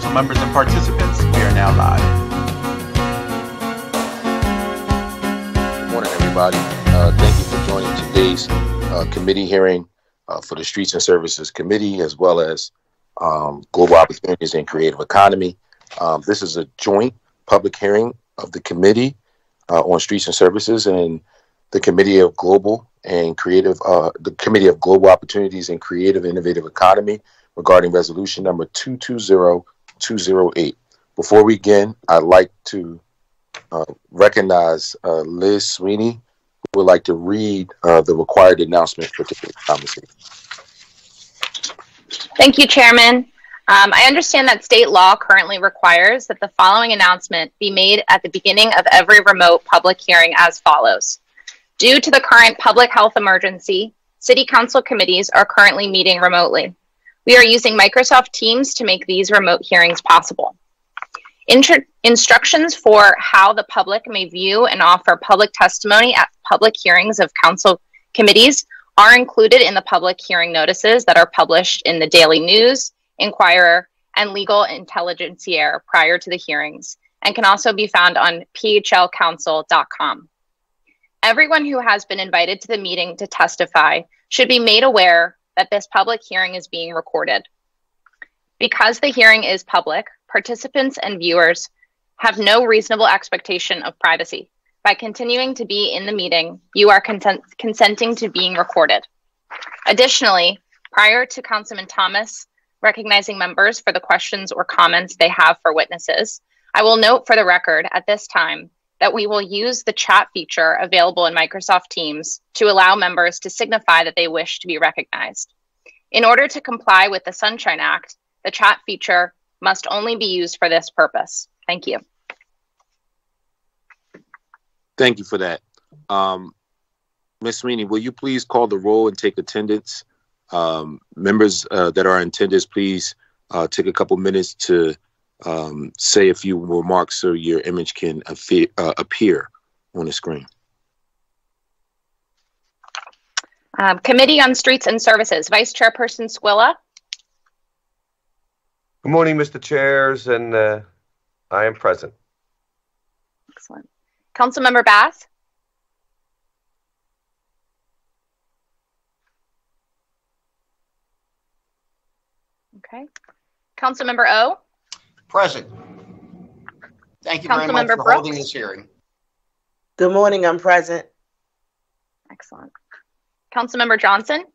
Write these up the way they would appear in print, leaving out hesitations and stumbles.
council members and participants, we are now live. Good morning, everybody. Thank you for joining today's committee hearing for the Streets and Services Committee, as well as Global Opportunities and Creative Economy. This is a joint public hearing of the Committee on Streets and Services and the Committee of Global and Creative, the Committee of Global Opportunities and Creative Innovative Economy regarding resolution number 220208. Before we begin, I'd like to recognize Liz Sweeney, who would like to read the required announcement for today's conversation. Thank you, Chairman. I understand that state law currently requires that the following announcement be made at the beginning of every remote public hearing as follows. Due to the current public health emergency, City Council committees are currently meeting remotely. We are using Microsoft Teams to make these remote hearings possible. Instructions for how the public may view and offer public testimony at public hearings of council committees are included in the public hearing notices that are published in the Daily News, Inquirer, and Legal Intelligencer prior to the hearings, and can also be found on phlcouncil.com. Everyone who has been invited to the meeting to testify should be made aware that this public hearing is being recorded. Because the hearing is public, participants and viewers have no reasonable expectation of privacy. By continuing to be in the meeting, you are consenting to being recorded. Additionally, prior to Councilman Thomas recognizing members for the questions or comments they have for witnesses, I will note for the record at this time that we will use the chat feature available in Microsoft Teams to allow members to signify that they wish to be recognized. In order to comply with the Sunshine Act, the chat feature must only be used for this purpose. Thank you. Thank you for that. Ms. Sweeney, will you please call the roll and take attendance? Members that are in attendance, please take a couple minutes to say a few remarks so your image can appear on the screen. Committee on Streets and Services, Vice Chairperson Squilla. Good morning, Mr. Chairs, and I am present. Excellent. Councilmember Bass. Okay. Councilmember O. Present. Thank you very much for Brooks. holding this hearing. Good morning, I'm present. Excellent. Councilmember Johnson.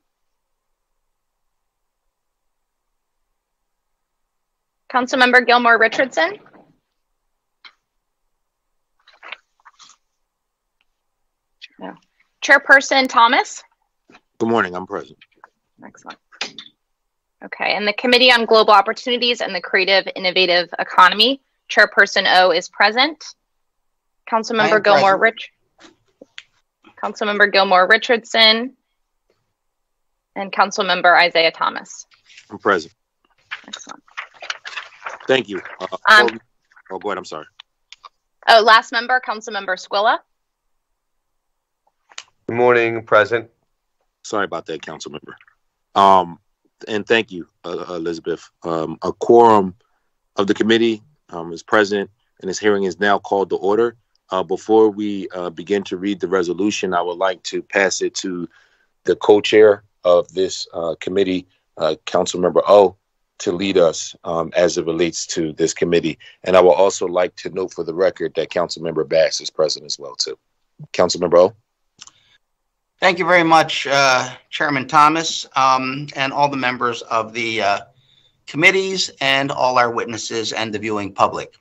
Councilmember Gilmore Richardson. No. Chairperson Thomas. Good morning, I'm present. Excellent. Okay, and the Committee on Global Opportunities and the Creative Innovative Economy, Chairperson O is present. Councilmember Gilmore Richardson and Councilmember Isaiah Thomas. I'm present. Excellent. Thank you. Go ahead, I'm sorry. Oh, last member, Councilmember Squilla. Good morning, present. Sorry about that, council member. And thank you, Elizabeth. A quorum of the committee is present, and this hearing is now called to order. Before we begin to read the resolution, I would like to pass it to the co-chair of this committee, Councilmember O, to lead us as it relates to this committee. And I will also like to note for the record that Councilmember Bass is present as well, too. Councilmember O. Thank you very much, Chairman Thomas, and all the members of the committees and all our witnesses and the viewing public.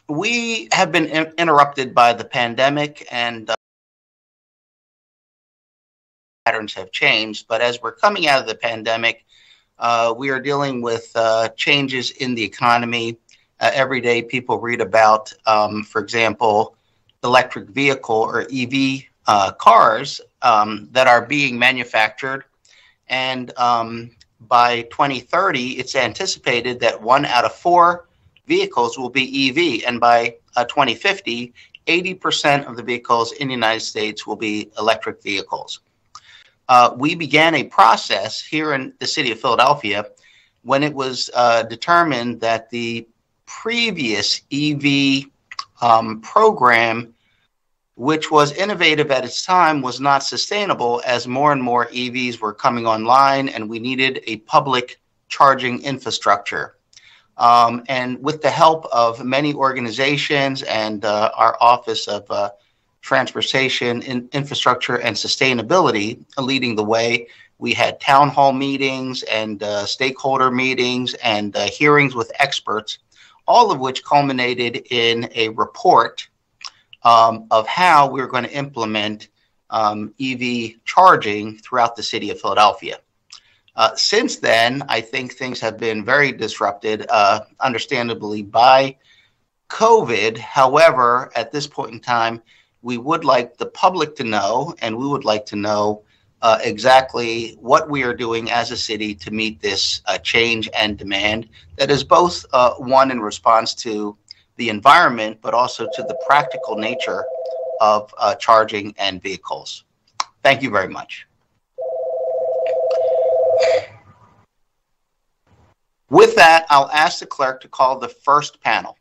We have been interrupted by the pandemic, and patterns have changed. But as we're coming out of the pandemic, we are dealing with changes in the economy. Every day people read about, for example, electric vehicle or EV cars that are being manufactured. And by 2030, it's anticipated that 1 out of 4 vehicles will be EV. And by 2050, 80% of the vehicles in the United States will be electric vehicles. We began a process here in the city of Philadelphia when it was determined that the previous EV program, which was innovative at its time, was not sustainable as more and more EVs were coming online and we needed a public charging infrastructure. And with the help of many organizations and our Office of Transportation, Infrastructure and Sustainability leading the way, we had town hall meetings and stakeholder meetings and hearings with experts, all of which culminated in a report of how we're going to implement EV charging throughout the city of Philadelphia. Since then, I think things have been very disrupted, understandably, by COVID. However, at this point in time, we would like the public to know, and we would like to know exactly what we are doing as a city to meet this change and demand that is both one in response to the environment, but also to the practical nature of charging and vehicles. Thank you very much. With that, I'll ask the clerk to call the first panel.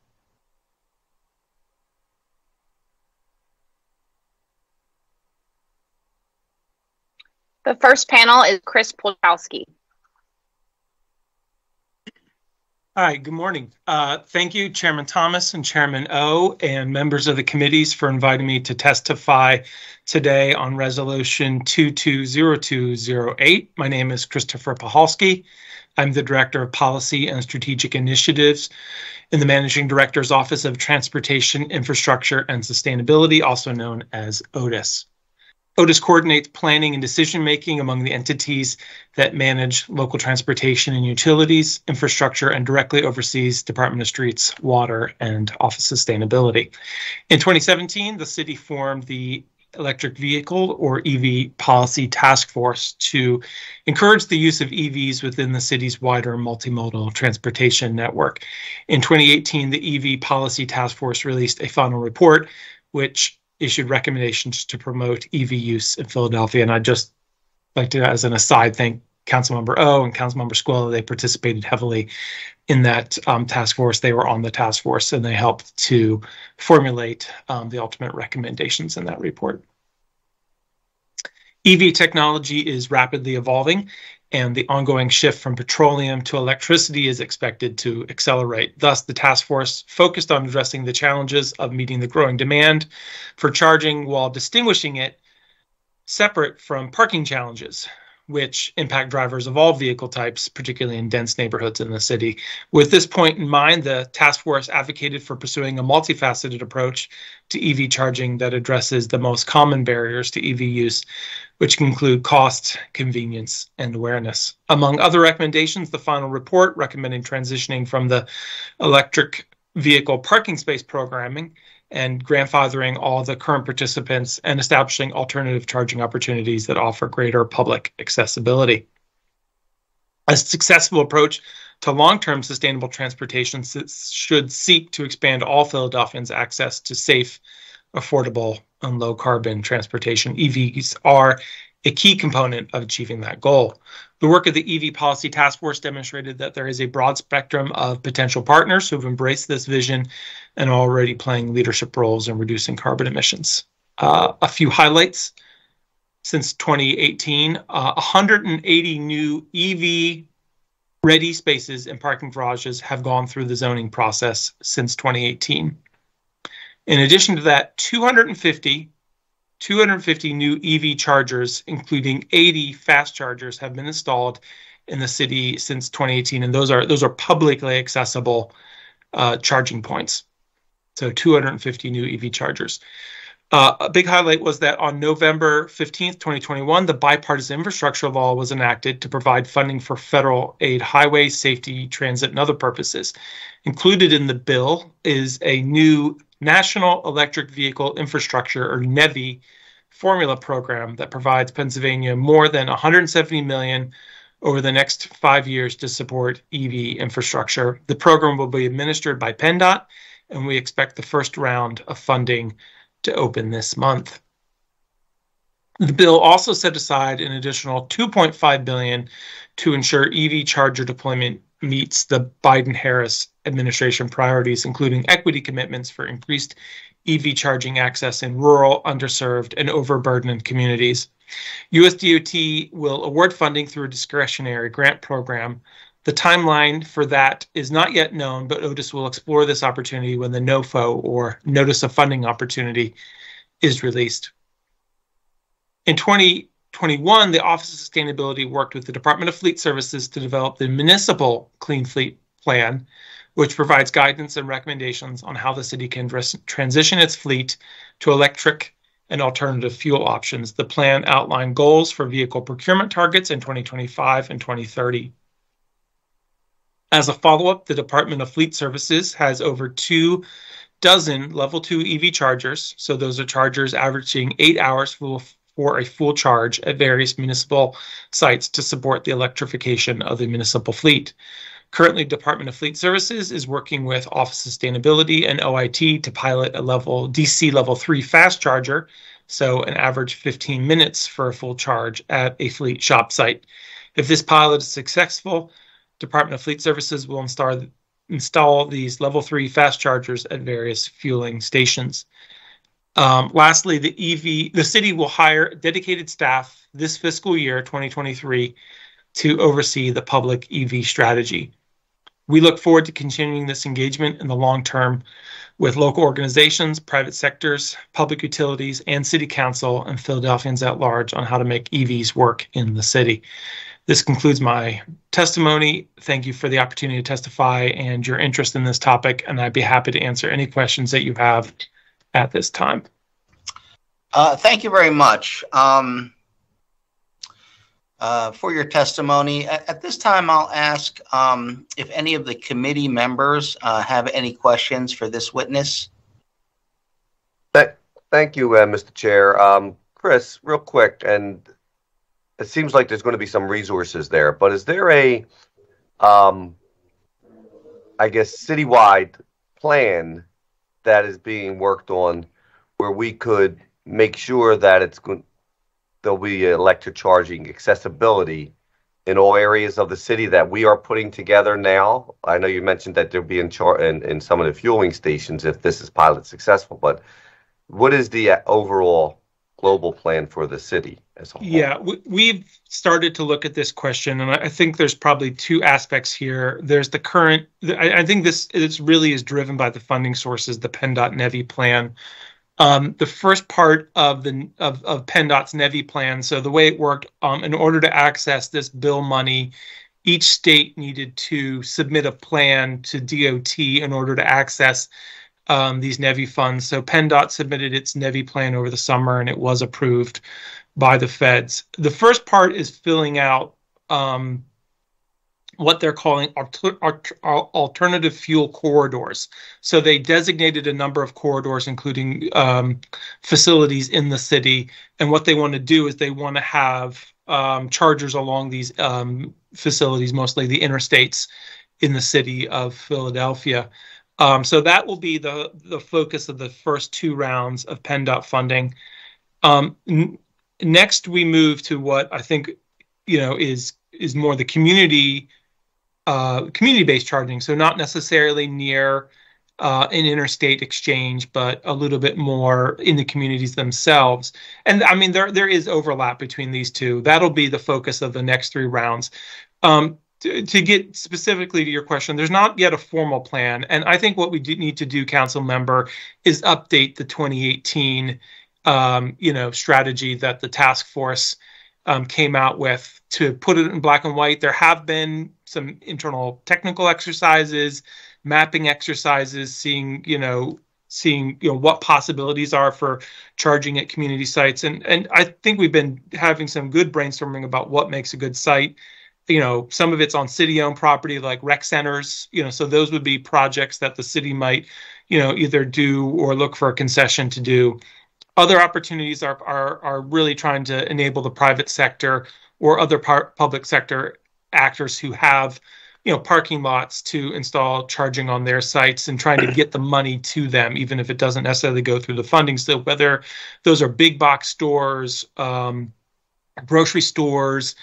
The first panel is Chris Polkowski. Hi, good morning. Thank you, Chairman Thomas and Chairman O, and members of the committees for inviting me to testify today on Resolution 220208. My name is Christopher Pachalski. I'm the Director of Policy and Strategic Initiatives in the Managing Director's Office of Transportation, Infrastructure, and Sustainability, also known as OTIS. OTIS coordinates planning and decision-making among the entities that manage local transportation and utilities, infrastructure, and directly oversees Department of Streets, Water, and Office of Sustainability. In 2017, the city formed the Electric Vehicle, or EV, Policy Task Force to encourage the use of EVs within the city's wider multimodal transportation network. In 2018, the EV Policy Task Force released a final report, which issued recommendations to promote EV use in Philadelphia. And I'd just like to, as an aside, thank Councilmember O and Councilmember Squilla. They participated heavily in that task force. They were on the task force and they helped to formulate the ultimate recommendations in that report. EV technology is rapidly evolving, and the ongoing shift from petroleum to electricity is expected to accelerate. Thus, the task force focused on addressing the challenges of meeting the growing demand for charging while distinguishing it separate from parking challenges, which impact drivers of all vehicle types, particularly in dense neighborhoods in the city. With this point in mind, the task force advocated for pursuing a multifaceted approach to EV charging that addresses the most common barriers to EV use, which include cost, convenience, and awareness. Among other recommendations, the final report recommending transitioning from the electric vehicle parking space programming and grandfathering all the current participants and establishing alternative charging opportunities that offer greater public accessibility. A successful approach to long-term sustainable transportation should seek to expand all Philadelphians' access to safe, affordable, and low-carbon transportation. EVs are a key component of achieving that goal. The work of the EV Policy Task Force demonstrated that there is a broad spectrum of potential partners who have embraced this vision and are already playing leadership roles in reducing carbon emissions. A few highlights. Since 2018, 180 new EV-ready spaces in parking garages have gone through the zoning process since 2018. In addition to that, 250 new EV chargers, including 80 fast chargers, have been installed in the city since 2018, and those are publicly accessible charging points. So 250 new EV chargers. A big highlight was that on November 15th, 2021, the bipartisan infrastructure law was enacted to provide funding for federal aid highway, safety, transit, and other purposes. Included in the bill is a new National Electric Vehicle Infrastructure, or NEVI, formula program that provides Pennsylvania more than $170 million over the next 5 years to support EV infrastructure. The program will be administered by PennDOT, and we expect the first round of funding to open this month. The bill also set aside an additional $2.5 billion to ensure EV charger deployment meets the Biden-Harris administration priorities, including equity commitments for increased EV charging access in rural, underserved, and overburdened communities. USDOT will award funding through a discretionary grant program. The timeline for that is not yet known, but Otis will explore this opportunity when the NOFO, or Notice of Funding Opportunity, is released. In 2021, the Office of Sustainability worked with the Department of Fleet Services to develop the Municipal Clean Fleet Plan, which provides guidance and recommendations on how the city can transition its fleet to electric and alternative fuel options. The plan outlined goals for vehicle procurement targets in 2025 and 2030. As a follow-up, the Department of Fleet Services has over 2 dozen level 2 EV chargers. So those are chargers averaging 8 hours for a full charge at various municipal sites to support the electrification of the municipal fleet. Currently, Department of Fleet Services is working with Office of Sustainability and OIT to pilot a DC level 3 fast charger, so an average 15 minutes for a full charge at a fleet shop site. If this pilot is successful, Department of Fleet Services will install these level 3 fast chargers at various fueling stations. Lastly, the city will hire dedicated staff this fiscal year, 2023, to oversee the public EV strategy. We look forward to continuing this engagement in the long term with local organizations, private sectors, public utilities, and city council and Philadelphians at large on how to make EVs work in the city. This concludes my testimony. Thank you for the opportunity to testify and your interest in this topic, and I'd be happy to answer any questions that you have at this time. Thank you very much for your testimony. At this time, I'll ask if any of the committee members have any questions for this witness. Thank you, Mr. Chair. Chris, real quick, and it seems like there's going to be some resources there, but is there a, I guess, citywide plan that is being worked on where we could make sure that there'll be electric charging accessibility in all areas of the city that we are putting together now? I know you mentioned that there'll be in some of the fueling stations if this is pilot successful, but what is the overall global plan for the city as a whole? Yeah, we've started to look at this question, and I think there's probably 2 aspects here. There's the current, I think this really is driven by the funding sources, the PennDOT NEVI plan. The first part of PennDOT's NEVI plan, so the way it worked, in order to access this bill money, each state needed to submit a plan to DOT in order to access these NEVI funds. So PennDOT submitted its NEVI plan over the summer, and it was approved by the feds. The first part is filling out what they're calling alternative fuel corridors. So they designated a number of corridors, including facilities in the city. And what they want to do is they want to have chargers along these facilities, mostly the interstates in the city of Philadelphia. So that will be the focus of the first 2 rounds of PennDOT funding. Next, we move to what I think is more the community-based charging. So not necessarily near an interstate exchange, but a little bit more in the communities themselves. And I mean, there is overlap between these 2. That'll be the focus of the next 3 rounds. To get specifically to your question, there's not yet a formal plan. And I think what we need to do, council member, is update the 2018 strategy that the task force came out with to put it in black and white. There have been some internal technical exercises, mapping exercises, seeing what possibilities are for charging at community sites. And I think we've been having some good brainstorming about what makes a good site. Some of it's on city-owned property like rec centers, so those would be projects that the city might, either do or look for a concession to do. Other opportunities are really trying to enable the private sector or other public sector actors who have, parking lots to install charging on their sites and trying to get the money to them, even if it doesn't necessarily go through the funding. So whether those are big box stores, grocery stores,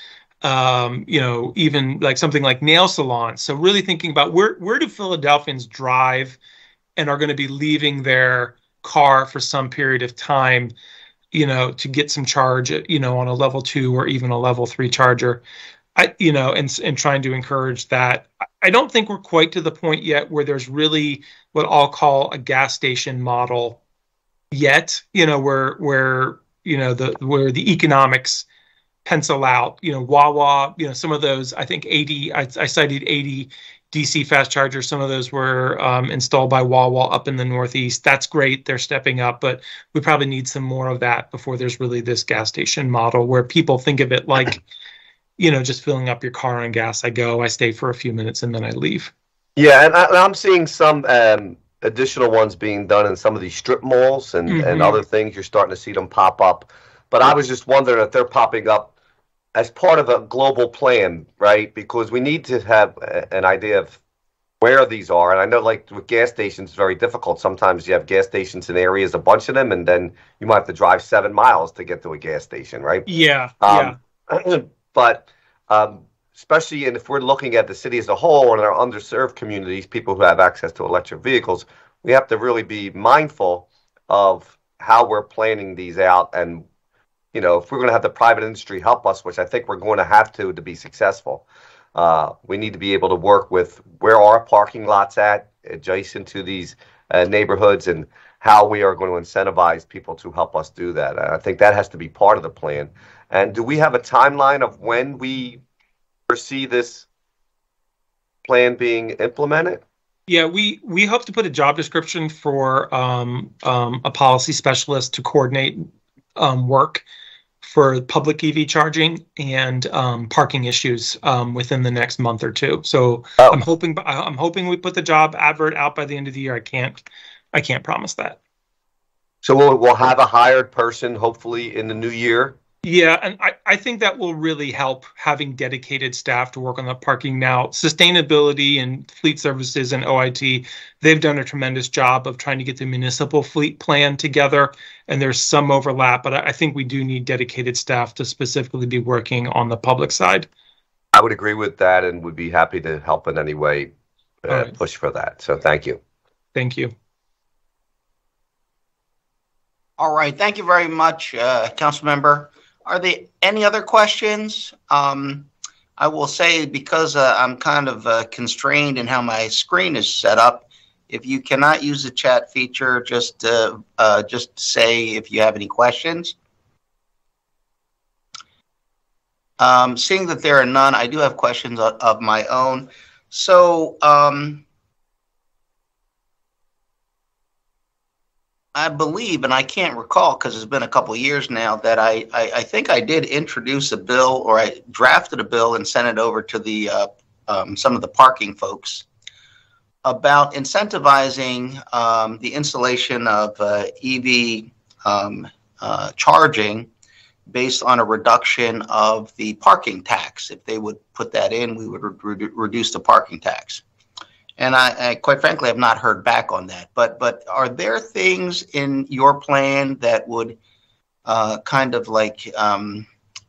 even like something like nail salons. So really thinking about where do Philadelphians drive and are going to be leaving their car for some period of time, to get some charge, on a level 2 or even a level 3 charger. And trying to encourage that. I don't think we're quite to the point yet where there's really what I'll call a gas station model yet, where the economics pencil out, Wawa, some of those, I think I cited 80 DC fast chargers. Some of those were installed by Wawa up in the Northeast. That's great. They're stepping up, but we probably need some more of that before there's really this gas station model where people think of it like, just filling up your car on gas. I stay for a few minutes and then I leave. Yeah, and I'm seeing some additional ones being done in some of these strip malls and other things. You're starting to see them pop up. But I was just wondering if they're popping up as part of a global plan, right? Because we need to have an idea of where these are. And I know, like with gas stations, it's very difficult. Sometimes you have gas stations in areas, a bunch of them, and then you might have to drive 7 miles to get to a gas station, right? Yeah. But especially if we're looking at the city as a whole and our underserved communities, people who have access to electric vehicles, we have to really be mindful of how we're planning these out. And, if we're going to have the private industry help us, which I think we're going to have to be successful, we need to be able to work with where our parking lots at adjacent to these neighborhoods and how we are going to incentivize people to help us do that. And I think that has to be part of the plan. And do we have a timeline of when we foresee this plan being implemented? Yeah, we hope to put a job description for a policy specialist to coordinate work for public EV charging and parking issues within the next month or two. So I'm hoping we put the job advert out by the end of the year. I can't promise that. So we'll have a hired person hopefully in the new year. Yeah, and I think that will really help having dedicated staff to work on the parking now. Sustainability and Fleet Services and OIT, they've done a tremendous job of trying to get the municipal fleet plan together, and there's some overlap, but I think we do need dedicated staff to specifically be working on the public side. I would agree with that and would be happy to help in any way push for that. So thank you. Thank you. All right. Thank you very much, Councilmember. Are there any other questions? I will say, because I'm kind of constrained in how my screen is set up, if you cannot use the chat feature, just say if you have any questions. Seeing that there are none, I do have questions of my own. So I believe, and I can't recall because it's been a couple of years now, that I think I did introduce a bill, or I drafted a bill and sent it over to the some of the parking folks about incentivizing the installation of EV charging based on a reduction of the parking tax. If they would put that in, we would reduce the parking tax. And I quite frankly have not heard back on that. But are there things in your plan that would kind of like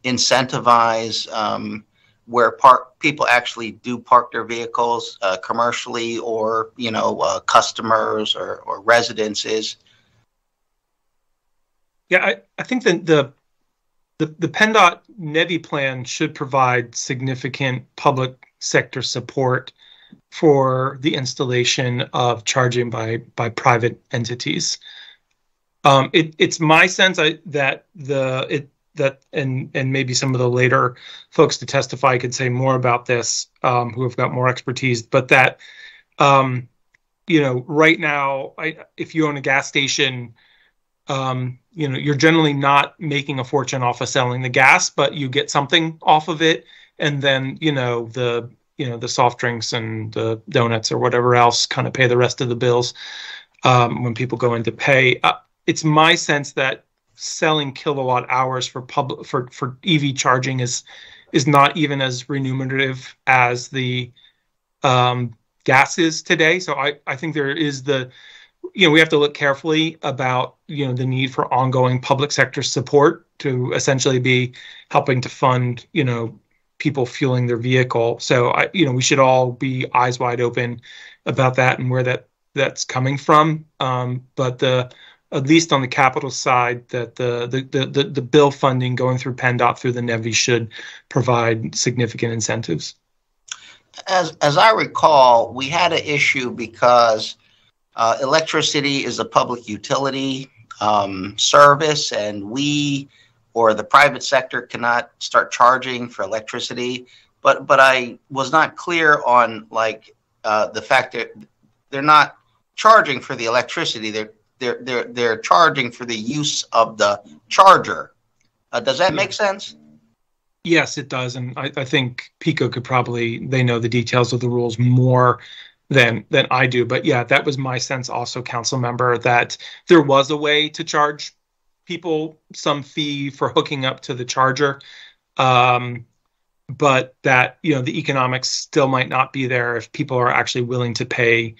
incentivize where people actually do park their vehicles commercially, or customers or residences? Yeah, I think that the PennDOT NEVI plan should provide significant public sector support for the installation of charging by private entities. It's my sense that and maybe some of the later folks to testify could say more about this, who have got more expertise, but that right now, if you own a gas station, you're generally not making a fortune off of selling the gas, but you get something off of it, and then the soft drinks and the donuts or whatever else kind of pay the rest of the bills when people go in to pay. It's my sense that selling kilowatt hours for EV charging is not even as remunerative as the gas is today. So I think there is we have to look carefully about, the need for ongoing public sector support to essentially be helping to fund, people fueling their vehicle. So we should all be eyes wide open about that and where that's coming from. But at least on the capital side, that the bill funding going through PennDOT through the NEVI should provide significant incentives. As I recall, we had an issue because electricity is a public utility service, and we or the private sector cannot start charging for electricity. But I was not clear on the fact that they're not charging for the electricity. They're charging for the use of the charger. Does that make sense? Yes, it does. And I think PECO they know the details of the rules more than I do. But yeah, that was my sense also, council member, that there was a way to charge people some fee for hooking up to the charger. But that, the economics still might not be there if people are actually willing to pay,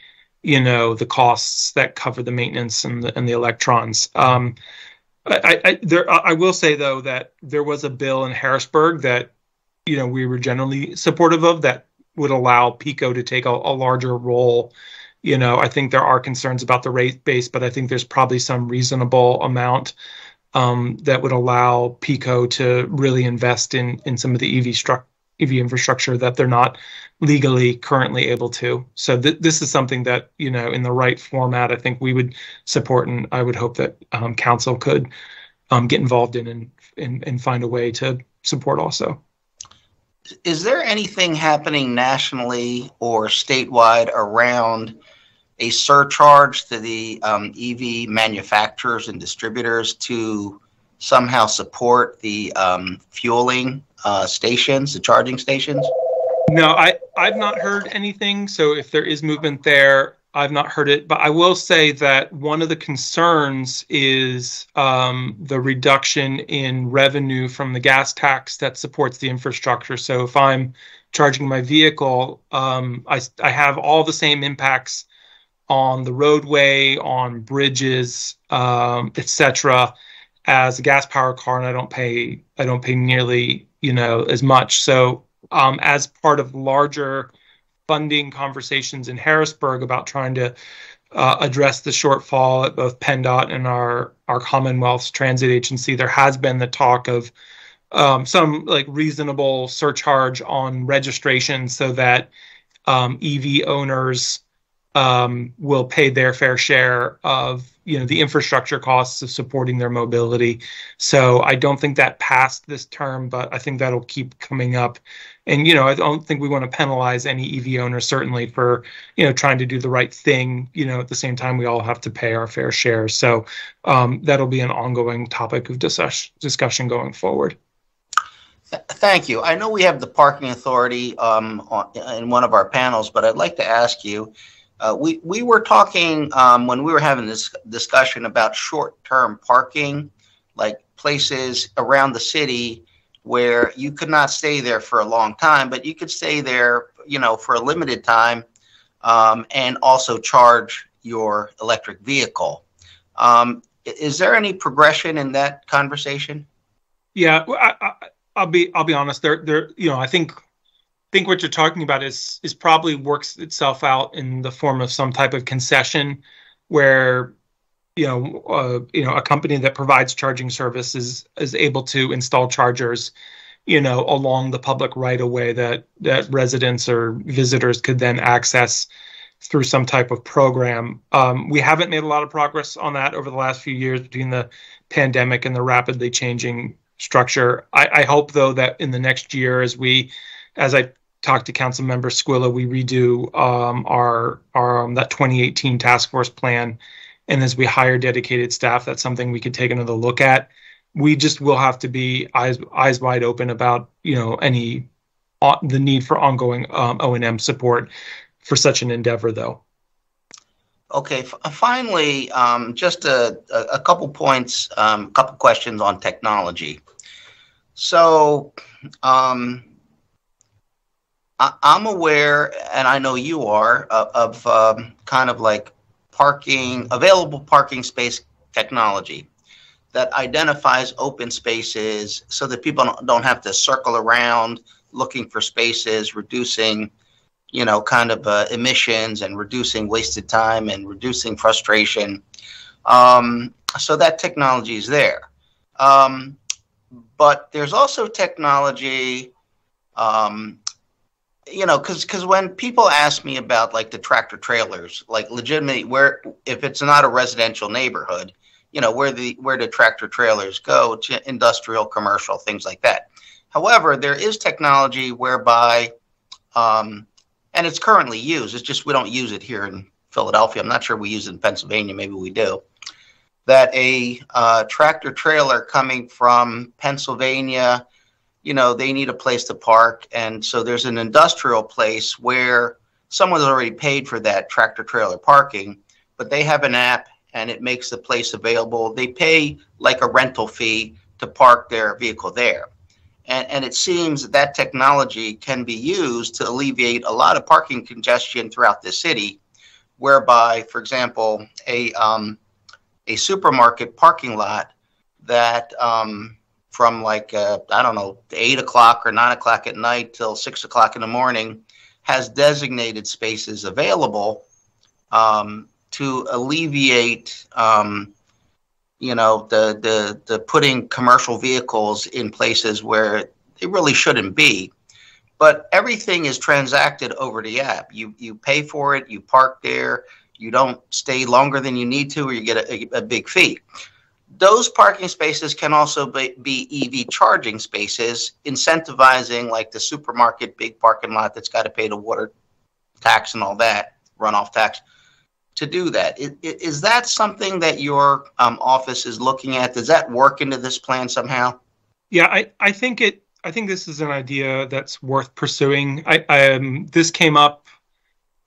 the costs that cover the maintenance and the electrons. I will say, though, that there was a bill in Harrisburg that, we were generally supportive of that would allow PECO to take a larger role. I think there are concerns about the rate base, but I think there's probably some reasonable amount that would allow PECO to really invest in some of the EV infrastructure that they're not legally currently able to. So this is something that, in the right format, I think we would support, and I would hope that council could get involved in and find a way to support also. Is there anything happening nationally or statewide around a surcharge to the EV manufacturers and distributors to somehow support the fueling stations, the charging stations? No, I've not heard anything. So if there is movement there, I've not heard it. But I will say that one of the concerns is the reduction in revenue from the gas tax that supports the infrastructure. So if I'm charging my vehicle, I have all the same impacts on the roadway, on bridges, etc., as a gas powered car, and I don't pay nearly as much. So as part of larger funding conversations in Harrisburg about trying to address the shortfall at both PennDOT and our Commonwealth's transit agency, there has been the talk of some reasonable surcharge on registration so that EV owners will pay their fair share of the infrastructure costs of supporting their mobility. So I don't think that passed this term, but I think that'll keep coming up. And I don't think we want to penalize any EV owner, certainly, for trying to do the right thing. At the same time, we all have to pay our fair share. So that'll be an ongoing topic of discussion going forward. Thank you. I know we have the parking authority in one of our panels, but I'd like to ask you. We were talking when we were having this discussion about short-term parking, like places around the city where you could not stay there for a long time, but you could stay there, for a limited time, and also charge your electric vehicle. Is there any progression in that conversation? Yeah, I'll be honest. There, I think what you're talking about is probably works itself out in the form of some type of concession where a company that provides charging services is able to install chargers along the public right of way that residents or visitors could then access through some type of program. We haven't made a lot of progress on that over the last few years between the pandemic and the rapidly changing structure. I hope, though, that in the next year, as I talk to Council Member Squilla, we redo our that 2018 task force plan, and as we hire dedicated staff, that's something we could take another look at. We just will have to be eyes wide open about the need for ongoing O&M support for such an endeavor, though. Okay. Finally, just a couple points, a couple questions on technology. So, I'm aware, and I know you are, of kind of like available parking space technology that identifies open spaces so that people don't have to circle around looking for spaces, reducing, kind of emissions and reducing wasted time and reducing frustration. So that technology is there. But there's also technology, because when people ask me about like the tractor trailers, like legitimately if it's not a residential neighborhood, where the tractor trailers go to industrial, commercial, things like that. However, there is technology whereby, and it's currently used, it's just we don't use it here in Philadelphia. I'm not sure we use it in Pennsylvania, maybe we do. That a tractor trailer coming from Pennsylvania, they need a place to park. And so there's an industrial place where someone's already paid for that tractor trailer parking, but they have an app and it makes the place available. They pay like a rental fee to park their vehicle there. And it seems that technology can be used to alleviate a lot of parking congestion throughout the city, whereby, for example, a supermarket parking lot that from like, 8 o'clock or 9 o'clock at night till 6 o'clock in the morning has designated spaces available to alleviate, the putting commercial vehicles in places where they really shouldn't be. But everything is transacted over the app. You pay for it, you park there, you don't stay longer than you need to, or you get a big fee. Those parking spaces can also be EV charging spaces, incentivizing like the supermarket big parking lot that's got to pay the water tax and all that, runoff tax, to do that. Is that something that your office is looking at? Does that work into this plan somehow? Yeah, I think this is an idea that's worth pursuing. This came up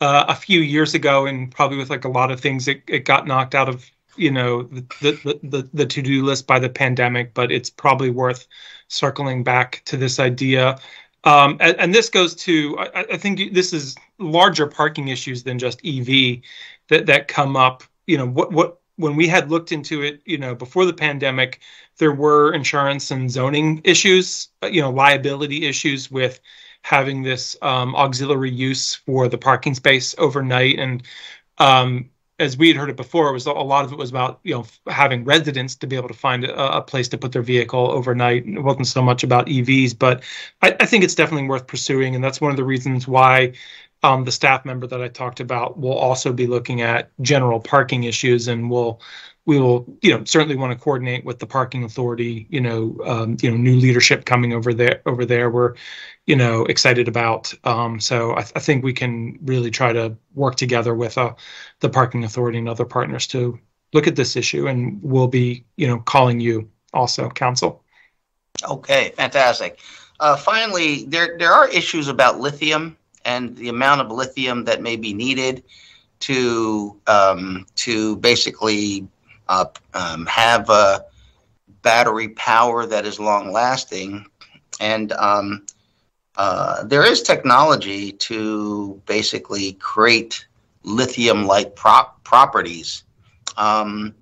a few years ago, and probably with like a lot of things, it got knocked out of the to-do list by the pandemic. But it's probably worth circling back to this idea. And this goes to, I think this is larger parking issues than just EV that come up. When we had looked into it, before the pandemic, there were insurance and zoning issues, liability issues with having this auxiliary use for the parking space overnight. And as we had heard it before, a lot of it was about, having residents to be able to find a place to put their vehicle overnight. It wasn't so much about EVs, but I think it's definitely worth pursuing. And that's one of the reasons why the staff member that I talked about will also be looking at general parking issues, and we will certainly want to coordinate with the parking authority. New leadership coming over there. We're excited about. So I think we can really try to work together with the parking authority and other partners to look at this issue, and we'll be calling you also, Council. Okay, fantastic. Finally, there are issues about lithium and the amount of lithium that may be needed to basically have a battery power that is long lasting. And there is technology to basically create lithium-like properties. And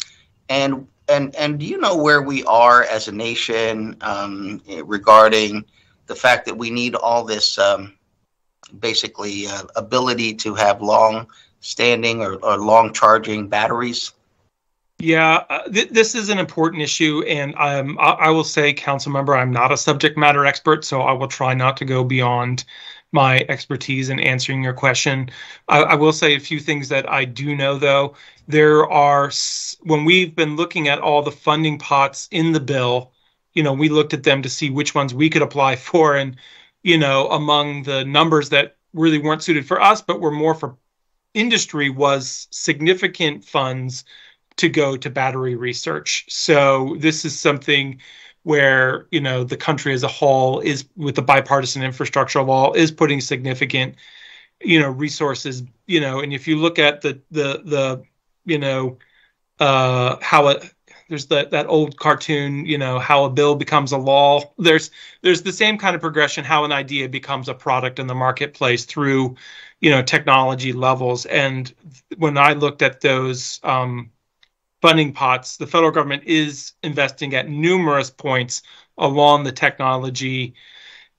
do you know where we are as a nation regarding the fact that we need all this ability to have long-standing or long-charging batteries? Yeah, this is an important issue, and I will say, Council Member, I'm not a subject matter expert, so I will try not to go beyond my expertise in answering your question. I will say a few things that I do know, though. There are, when we've been looking at all the funding pots in the bill, we looked at them to see which ones we could apply for, and among the numbers that really weren't suited for us, but were more for industry, was significant funds to go to battery research. So this is something where, the country as a whole is, with the bipartisan infrastructure law, is putting significant, resources, and if you look at how there's that old cartoon, how a bill becomes a law. There's the same kind of progression, how an idea becomes a product in the marketplace through, technology levels. And when I looked at those funding pots, the federal government is investing at numerous points along the technology,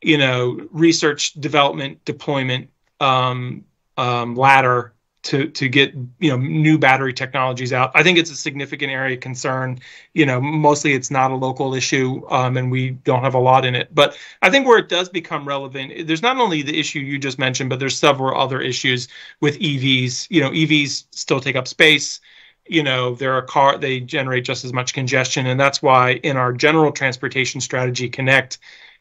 research, development, deployment ladder to get new battery technologies out. I think it's a significant area of concern. Mostly it's not a local issue, and we don't have a lot in it. But I think where it does become relevant, there's not only the issue you just mentioned, but there's several other issues with EVs. EVs still take up space. They generate just as much congestion, and that's why in our general transportation strategy, Connect,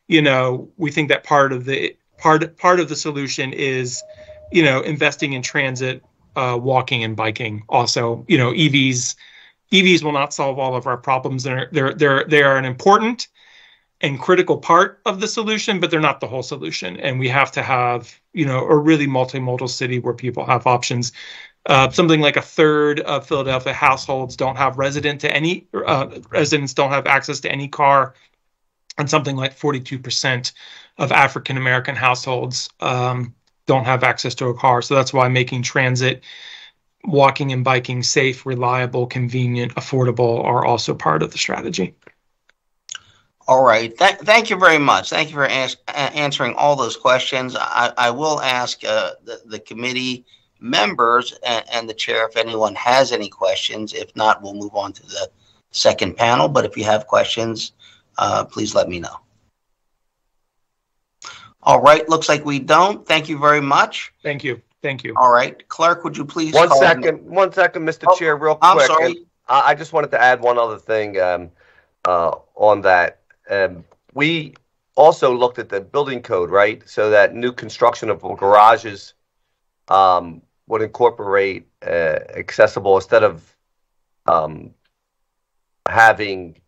we think that part of the solution is investing in transit, walking and biking. Also, EVs will not solve all of our problems. They are an important and critical part of the solution, but they're not the whole solution. And we have to have, a really multimodal city where people have options. Something like a third of Philadelphia households don't have residents don't have access to any car, and something like 42% of African American households don't have access to a car. So that's why making transit, walking and biking safe, reliable, convenient, affordable are also part of the strategy. All right. Thank you very much. Thank you for answering all those questions. I will ask the committee members and the chair if anyone has any questions. If not, we'll move on to the second panel. But if you have questions, please let me know. All right. Looks like we don't. Thank you very much. Thank you. All right. Clerk, would you please? One second, Mr. Chair, real quick. I'm sorry. I just wanted to add one other thing on that. We also looked at the building code, right? So that new construction of garages would incorporate accessible, instead of having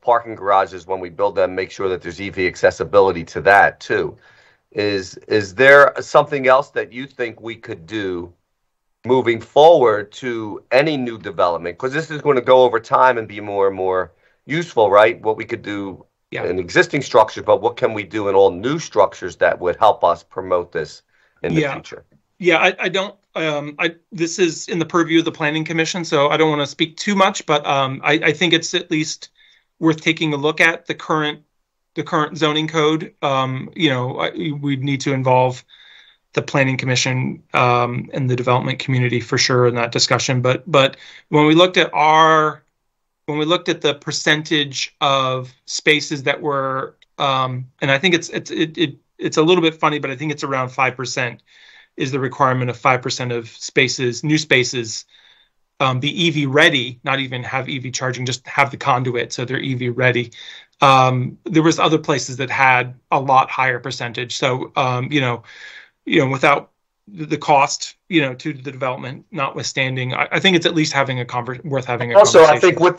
parking garages when we build them, make sure that there's EV accessibility to that too. Is there something else that you think we could do moving forward to any new development? Because this is going to go over time and be more and more useful, right? What we could do in existing structures, but what can we do in all new structures that would help us promote this in the future? Yeah, I don't. This is in the purview of the Planning Commission, so I don't want to speak too much. But I think it's at least worth taking a look at the current zoning code. We need to involve the Planning Commission and the development community for sure in that discussion. But when we looked at the percentage of spaces that were, and I think it's a little bit funny, but I think it's around 5%. Is the requirement of 5% of spaces, new spaces, be EV ready, not even have EV charging, just have the conduit so they're EV ready. There was other places that had a lot higher percentage. So, without the cost, to the development notwithstanding, I think it's at least worth having a also, conversation. I think with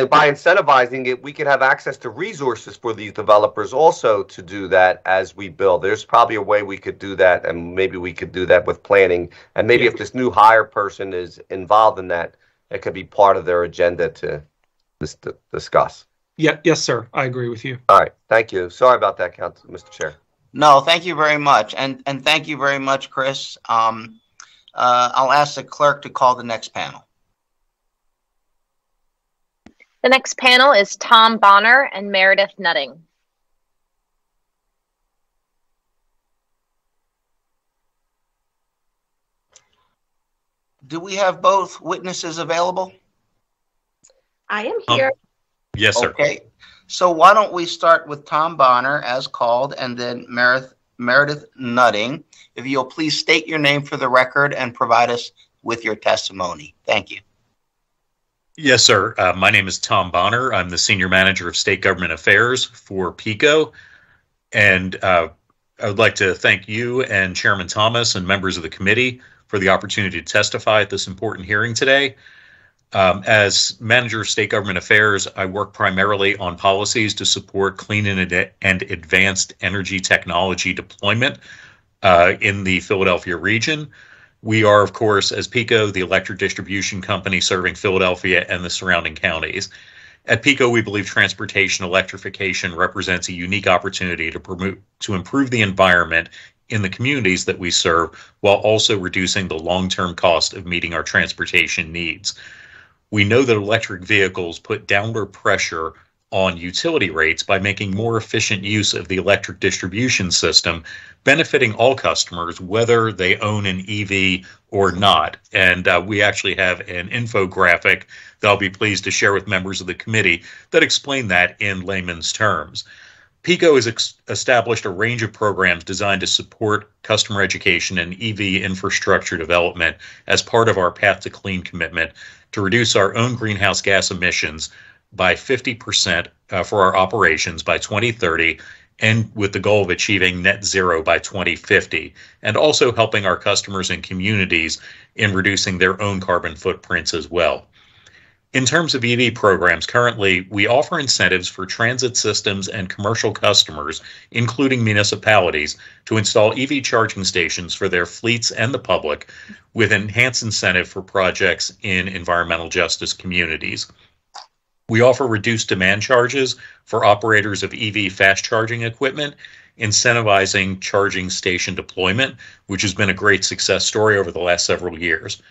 by incentivizing it, we can have access to resources for these developers also to do that as we build. There's probably a way we could do that, and maybe we could do that with planning. And maybe if this new hire person is involved in that, it could be part of their agenda to discuss. Yeah, yes, sir. I agree with you. All right. Thank you. Sorry about that, Mr. Chair. No, thank you very much. And thank you very much, Chris. I'll ask the clerk to call the next panel. The next panel is Tom Bonner and Meredith Nutting. Do we have both witnesses available? I am here. Yes, sir. Okay. So why don't we start with Tom Bonner as called, and then Meredith Nutting. If you'll please state your name for the record and provide us with your testimony. Thank you. Yes, sir. My name is Tom Bonner. I'm the Senior Manager of State Government Affairs for PECO. And I would like to thank you and Chairman Thomas and members of the committee for the opportunity to testify at this important hearing today. As Manager of State Government Affairs, I work primarily on policies to support clean and advanced energy technology deployment in the Philadelphia region. We are, of course, as PECO, the electric distribution company serving Philadelphia and the surrounding counties. At PECO, we believe transportation electrification represents a unique opportunity to improve the environment in the communities that we serve, while also reducing the long-term cost of meeting our transportation needs. We know that electric vehicles put downward pressure on utility rates by making more efficient use of the electric distribution system, benefiting all customers, whether they own an EV or not. And we actually have an infographic that I'll be pleased to share with members of the committee that explain that in layman's terms. PECO has established a range of programs designed to support customer education and EV infrastructure development as part of our Path to Clean commitment to reduce our own greenhouse gas emissions by 50% for our operations by 2030, and with the goal of achieving net zero by 2050, and also helping our customers and communities in reducing their own carbon footprints as well. In terms of EV programs, currently we offer incentives for transit systems and commercial customers, including municipalities, to install EV charging stations for their fleets and the public, with enhanced incentive for projects in environmental justice communities. We offer reduced demand charges for operators of EV fast charging equipment, incentivizing charging station deployment, which has been a great success story over the last several years.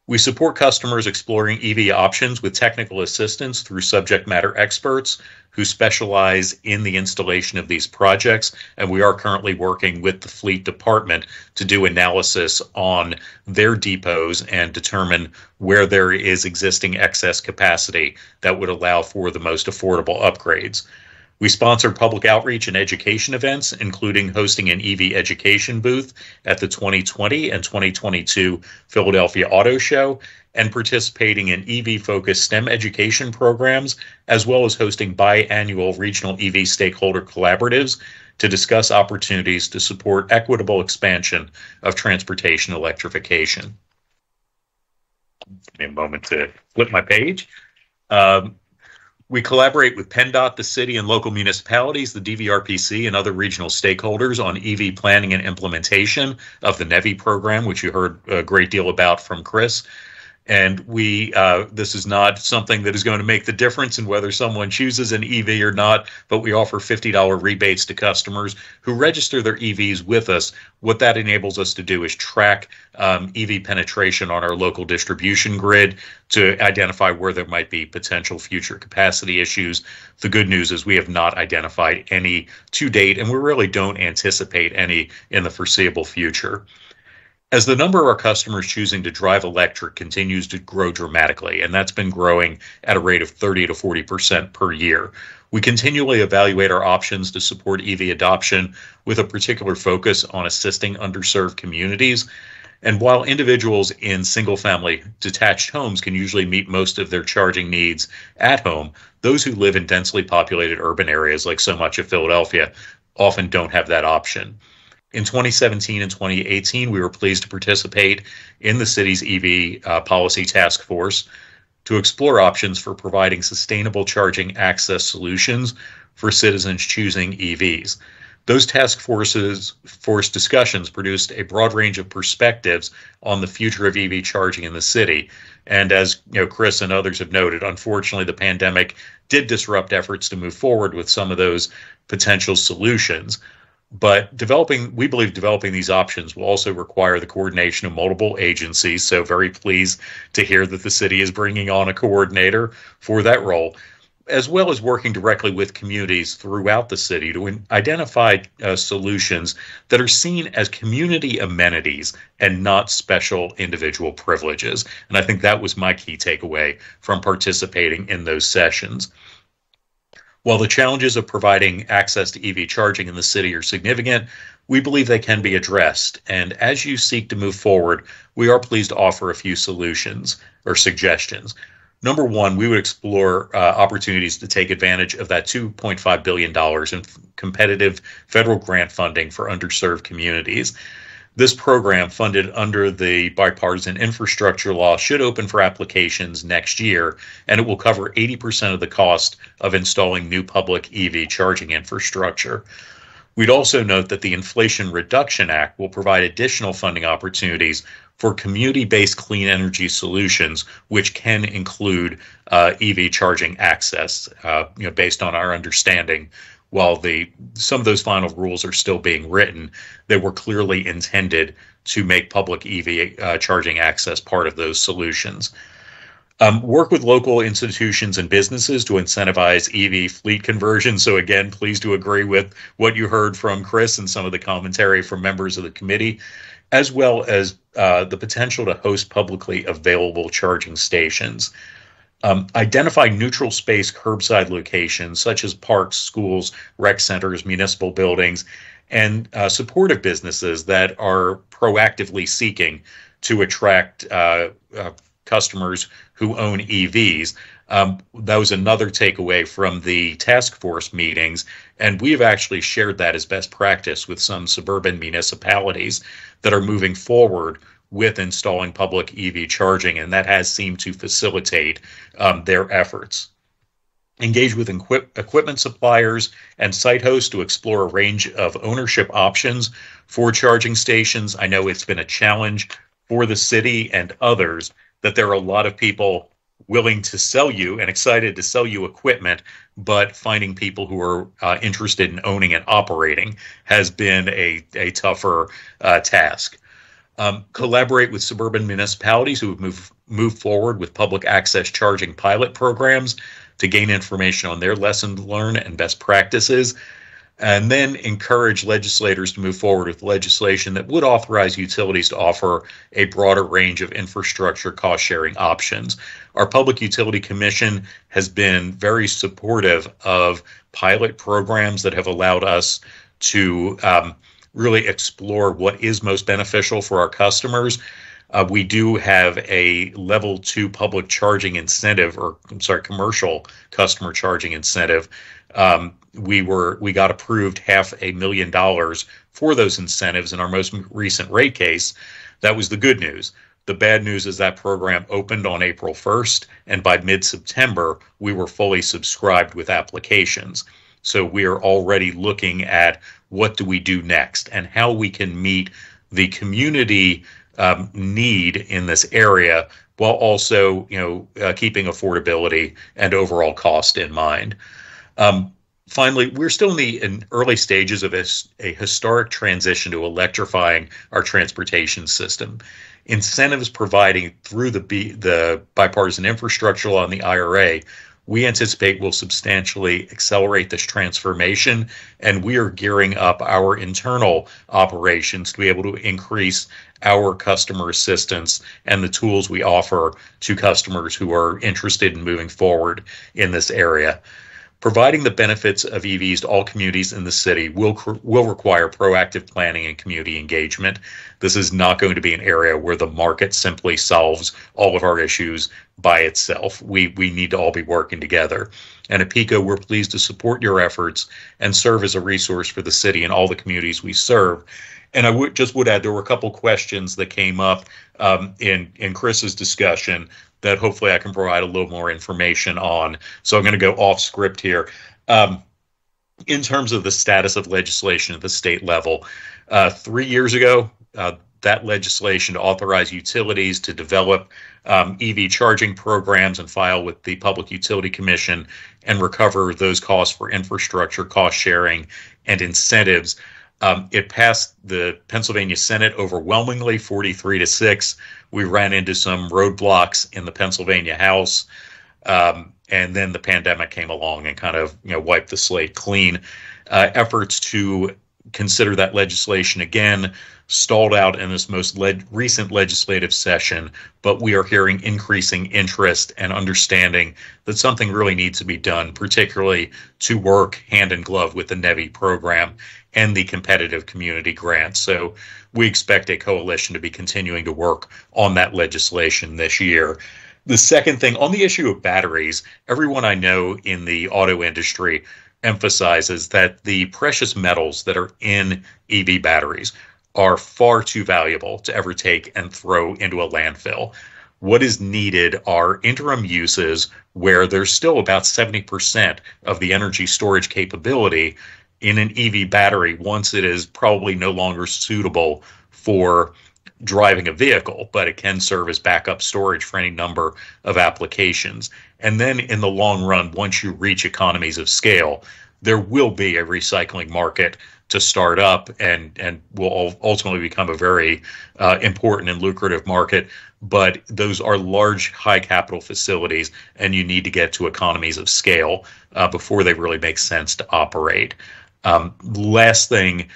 We support customers exploring EV options with technical assistance through subject matter experts who specialize in the installation of these projects, and we are currently working with the fleet department to do analysis on their depots and determine where there is existing excess capacity that would allow for the most affordable upgrades. We sponsor public outreach and education events, including hosting an EV education booth at the 2020 and 2022 Philadelphia Auto Show, and participating in EV-focused STEM education programs, as well as hosting biannual regional EV stakeholder collaboratives to discuss opportunities to support equitable expansion of transportation electrification. Give me a moment to flip my page. We collaborate with PennDOT, the city, and local municipalities, the DVRPC, and other regional stakeholders on EV planning and implementation of the NEVI program, which you heard a great deal about from Chris. And this is not something that is going to make the difference in whether someone chooses an EV or not, but we offer $50 rebates to customers who register their EVs with us. What that enables us to do is track EV penetration on our local distribution grid to identify where there might be potential future capacity issues. The good news is we have not identified any to date, and we really don't anticipate any in the foreseeable future. As the number of our customers choosing to drive electric continues to grow dramatically, and that's been growing at a rate of 30 to 40% per year, we continually evaluate our options to support EV adoption with a particular focus on assisting underserved communities. And while individuals in single-family detached homes can usually meet most of their charging needs at home, those who live in densely populated urban areas like so much of Philadelphia often don't have that option. In 2017 and 2018, we were pleased to participate in the city's EV policy task force to explore options for providing sustainable charging access solutions for citizens choosing EVs. Those task force discussions produced a broad range of perspectives on the future of EV charging in the city. And as Chris and others have noted, unfortunately, the pandemic did disrupt efforts to move forward with some of those potential solutions. But we believe developing these options will also require the coordination of multiple agencies. So very pleased to hear that the city is bringing on a coordinator for that role, as well as working directly with communities throughout the city to identify solutions that are seen as community amenities and not special individual privileges. And I think that was my key takeaway from participating in those sessions. While the challenges of providing access to EV charging in the city are significant, we believe they can be addressed. And as you seek to move forward, we are pleased to offer a few solutions or suggestions. Number one, we would explore opportunities to take advantage of that $2.5 billion in competitive federal grant funding for underserved communities. This program, funded under the bipartisan infrastructure law, should open for applications next year, and it will cover 80% of the cost of installing new public EV charging infrastructure. We'd also note that the Inflation Reduction Act will provide additional funding opportunities for community-based clean energy solutions, which can include EV charging access, based on our understanding. While some of those final rules are still being written, they were clearly intended to make public EV charging access part of those solutions. Work with local institutions and businesses to incentivize EV fleet conversion. So again, please do agree with what you heard from Chris and some of the commentary from members of the committee, as well as the potential to host publicly available charging stations. Identify neutral space curbside locations such as parks, schools, rec centers, municipal buildings, and supportive businesses that are proactively seeking to attract customers who own EVs. That was another takeaway from the task force meetings, and we have actually shared that as best practice with some suburban municipalities that are moving forward with installing public EV charging, and that has seemed to facilitate their efforts. Engage with equipment suppliers and site hosts to explore a range of ownership options for charging stations. I know it's been a challenge for the city and others that there are a lot of people willing to sell you and excited to sell you equipment, but finding people who are interested in owning and operating has been a tougher task. Collaborate with suburban municipalities who have moved forward with public access charging pilot programs to gain information on their lessons learned and best practices, and then encourage legislators to move forward with legislation that would authorize utilities to offer a broader range of infrastructure cost-sharing options. Our Public Utility Commission has been very supportive of pilot programs that have allowed us to really explore what is most beneficial for our customers. We do have a level 2 public charging incentive, commercial customer charging incentive. We got approved $500,000 for those incentives in our most recent rate case. That was the good news. The bad news is that program opened on April 1st, and by mid-September, we were fully subscribed with applications. So we are already looking at what do we do next and how we can meet the community need in this area while also, keeping affordability and overall cost in mind. Finally, we're still in the early stages of a historic transition to electrifying our transportation system. Incentives providing through the bipartisan infrastructure law and the IRA, we anticipate will substantially accelerate this transformation, and we are gearing up our internal operations to be able to increase our customer assistance and the tools we offer to customers who are interested in moving forward in this area. Providing the benefits of EVs to all communities in the city will require proactive planning and community engagement. This is not going to be an area where the market simply solves all of our issues by itself. We need to all be working together. And at PECO, we're pleased to support your efforts and serve as a resource for the city and all the communities we serve. And I would add, there were a couple questions that came up in Chris's discussion that hopefully I can provide a little more information on. So I'm going to go off script here. In terms of the status of legislation at the state level, 3 years ago, that legislation to authorize utilities to develop EV charging programs and file with the Public Utility Commission and recover those costs for infrastructure, cost sharing, and incentives. It passed the Pennsylvania Senate overwhelmingly, 43-6. We ran into some roadblocks in the Pennsylvania House, and then the pandemic came along and kind of wiped the slate clean. Efforts to consider that legislation again stalled out in this most recent legislative session, but we are hearing increasing interest and understanding that something really needs to be done, particularly to work hand in glove with the NEVI program and the competitive community grants. So we expect a coalition to be continuing to work on that legislation this year. The second thing, on the issue of batteries, everyone I know in the auto industry emphasizes that the precious metals that are in EV batteries are far too valuable to ever take and throw into a landfill. What is needed are interim uses where there's still about 70% of the energy storage capability in an EV battery once it is probably no longer suitable for driving a vehicle, but it can serve as backup storage for any number of applications. And then in the long run, once you reach economies of scale, there will be a recycling market to start up and will ultimately become a very important and lucrative market. But those are large, high capital facilities, and you need to get to economies of scale before they really make sense to operate. Last thing,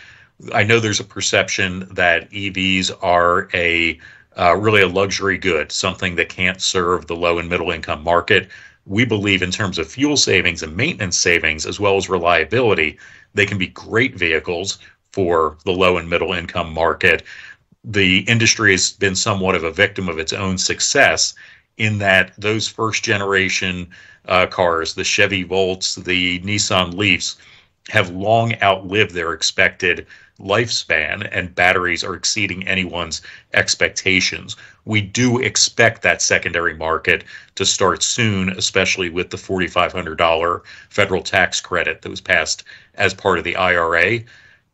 I know there's a perception that EVs are really a luxury good, something that can't serve the low and middle income market. We believe in terms of fuel savings and maintenance savings, as well as reliability, they can be great vehicles for the low and middle income market. The industry has been somewhat of a victim of its own success in that those first generation cars, the Chevy Volts, the Nissan Leafs, have long outlived their expected lifespan, and batteries are exceeding anyone's expectations. We do expect that secondary market to start soon, especially with the $4,500 federal tax credit that was passed as part of the IRA.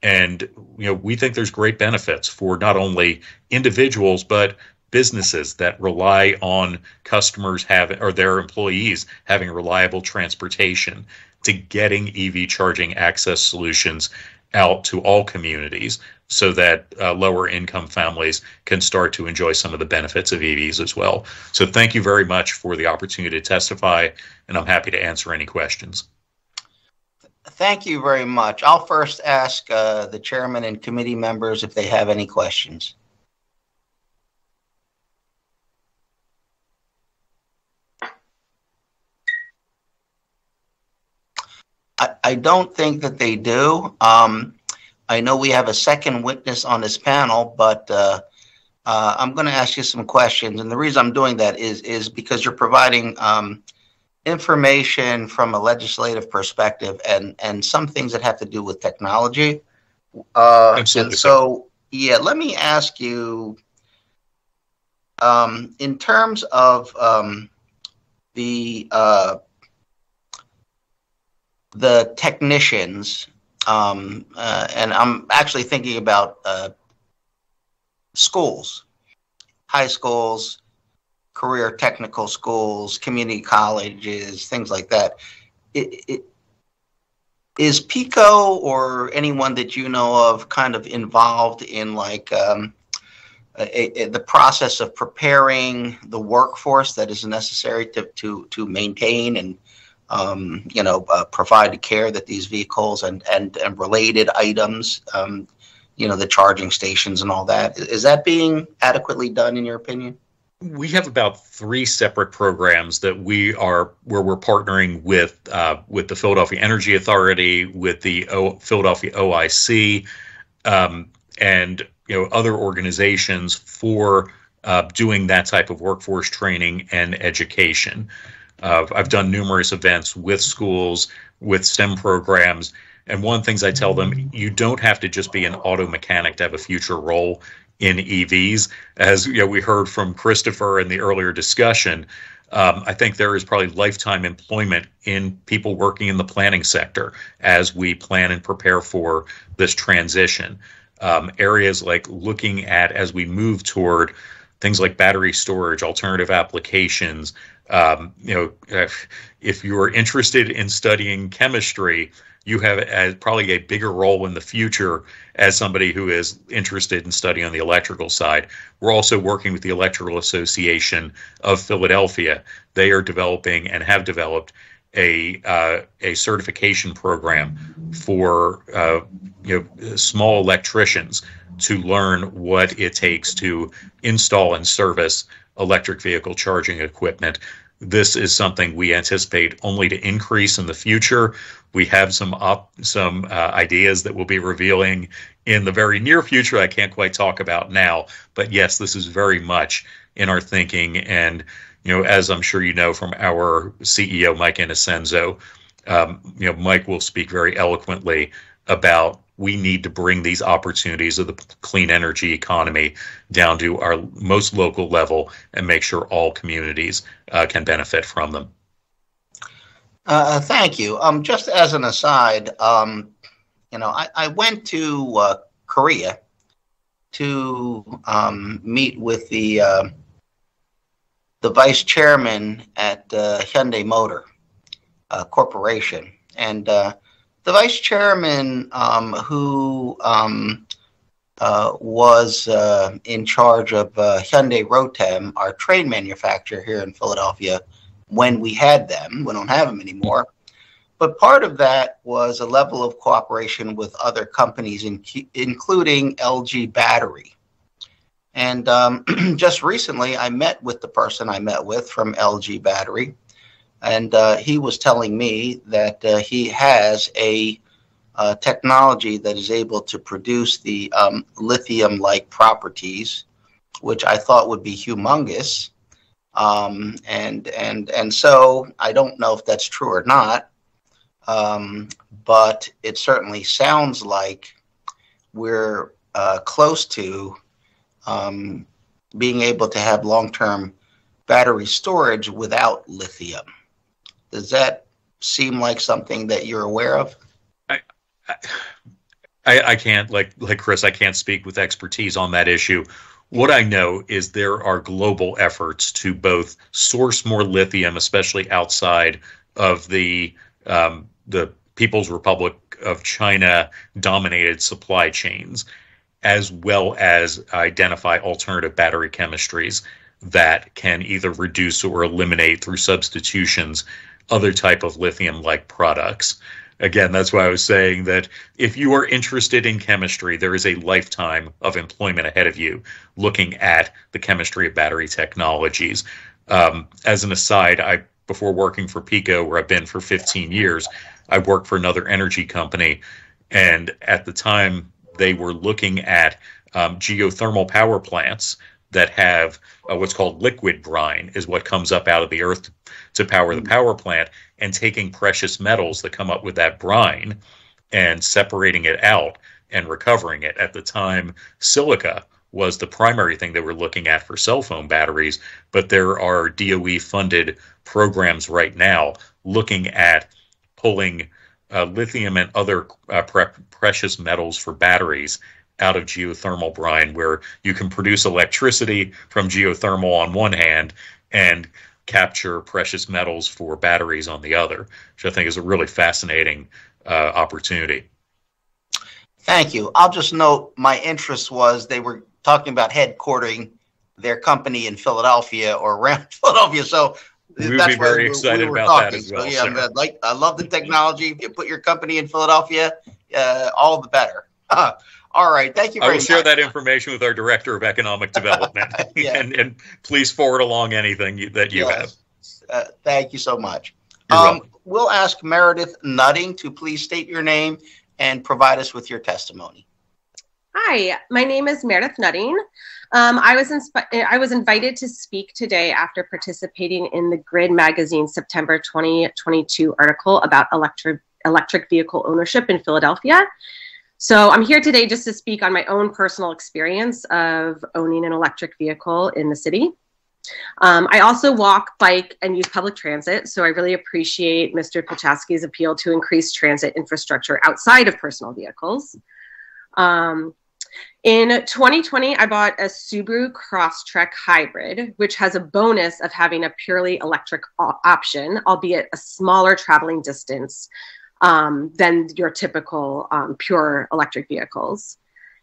And we think there's great benefits for not only individuals, but businesses that rely on customers or their employees having reliable transportation, to getting EV charging access solutions out to all communities so that lower income families can start to enjoy some of the benefits of EVs as well. So thank you very much for the opportunity to testify, and I'm happy to answer any questions. Thank you very much. I'll first ask the chairman and committee members if they have any questions. I don't think that they do. I know we have a second witness on this panel, but I'm going to ask you some questions. And the reason I'm doing that is because you're providing information from a legislative perspective and some things that have to do with technology. Absolutely. So, yeah, let me ask you, in terms of the technicians, and I'm actually thinking about schools, high schools, career technical schools, community colleges, things like that. Is PECO or anyone that you know of kind of involved in like the process of preparing the workforce that is necessary to maintain and provide the care that these vehicles and related items, the charging stations and all that, is that being adequately done in your opinion? We have about 3 separate programs that where we're partnering with the Philadelphia Energy Authority, with the Philadelphia OIC, and other organizations for doing that type of workforce training and education. I've done numerous events with schools, with STEM programs, and one of the things I tell them, you don't have to just be an auto mechanic to have a future role in EVs. As we heard from Christopher in the earlier discussion, I think there is probably lifetime employment in people working in the planning sector as we plan and prepare for this transition. Areas like looking at, as we move toward things like battery storage, alternative applications. If you're interested in studying chemistry, you have probably a bigger role in the future as somebody who is interested in studying on the electrical side. We're also working with the Electrical Association of Philadelphia. They are developing and have developed a certification program for small electricians to learn what it takes to install and service electric vehicle charging equipment. This is something we anticipate only to increase in the future. We have some ideas that we'll be revealing in the very near future I can't quite talk about now. But yes, this is very much in our thinking. And as I'm sure you know from our CEO, Mike Innocenzo, Mike will speak very eloquently about we need to bring these opportunities of the clean energy economy down to our most local level and make sure all communities can benefit from them. Thank you. Just as an aside, I went to Korea to meet with the vice chairman at Hyundai Motor Corporation, and the vice chairman who was in charge of Hyundai Rotem, our train manufacturer here in Philadelphia, when we had them. We don't have them anymore. But part of that was a level of cooperation with other companies, including LG Battery. And just recently, I met with the person I met with from LG Battery, and he was telling me that he has a technology that is able to produce the lithium-like properties, which I thought would be humongous. And so I don't know if that's true or not, but it certainly sounds like we're close to being able to have long-term battery storage without lithium. Does that seem like something that you're aware of? I can't, like Chris, I can't speak with expertise on that issue. What I know is there are global efforts to both source more lithium, especially outside of the People's Republic of China dominated supply chains, as well as identify alternative battery chemistries that can either reduce or eliminate through substitutions other type of lithium-like products. Again, that's why I was saying that if you are interested in chemistry, there is a lifetime of employment ahead of you looking at the chemistry of battery technologies. As an aside, before working for PECO, where I've been for 15 years, I worked for another energy company. And at the time, they were looking at geothermal power plants that have what's called liquid brine, is what comes up out of the earth to power the power plant, and taking precious metals that come up with that brine and separating it out and recovering it. At the time, silica was the primary thing they were looking at for cell phone batteries, but there are DOE-funded programs right now looking at pulling lithium and other precious metals for batteries out of geothermal brine, where you can produce electricity from geothermal on one hand and capture precious metals for batteries on the other, which I think is a really fascinating opportunity. Thank you. I'll just note my interest was they were talking about headquartering their company in Philadelphia or around Philadelphia. So we would be very excited about that as well. So, yeah, I love the technology. If you put your company in Philadelphia, all the better. All right. Thank you very much. I will share that information with our Director of Economic Development. Yeah. and please forward along anything that you have. Thank you so much. You're welcome. We'll ask Meredith Nutting to please state your name and provide us with your testimony. Hi, my name is Meredith Nutting. I was invited to speak today after participating in the Grid Magazine September 2022 article about electric vehicle ownership in Philadelphia. So I'm here today just to speak on my own personal experience of owning an electric vehicle in the city. I also walk, bike, and use public transit, so I really appreciate Mr. Piechowski's appeal to increase transit infrastructure outside of personal vehicles. In 2020, I bought a Subaru Crosstrek Hybrid, which has a bonus of having a purely electric option, albeit a smaller traveling distance than your typical pure electric vehicles.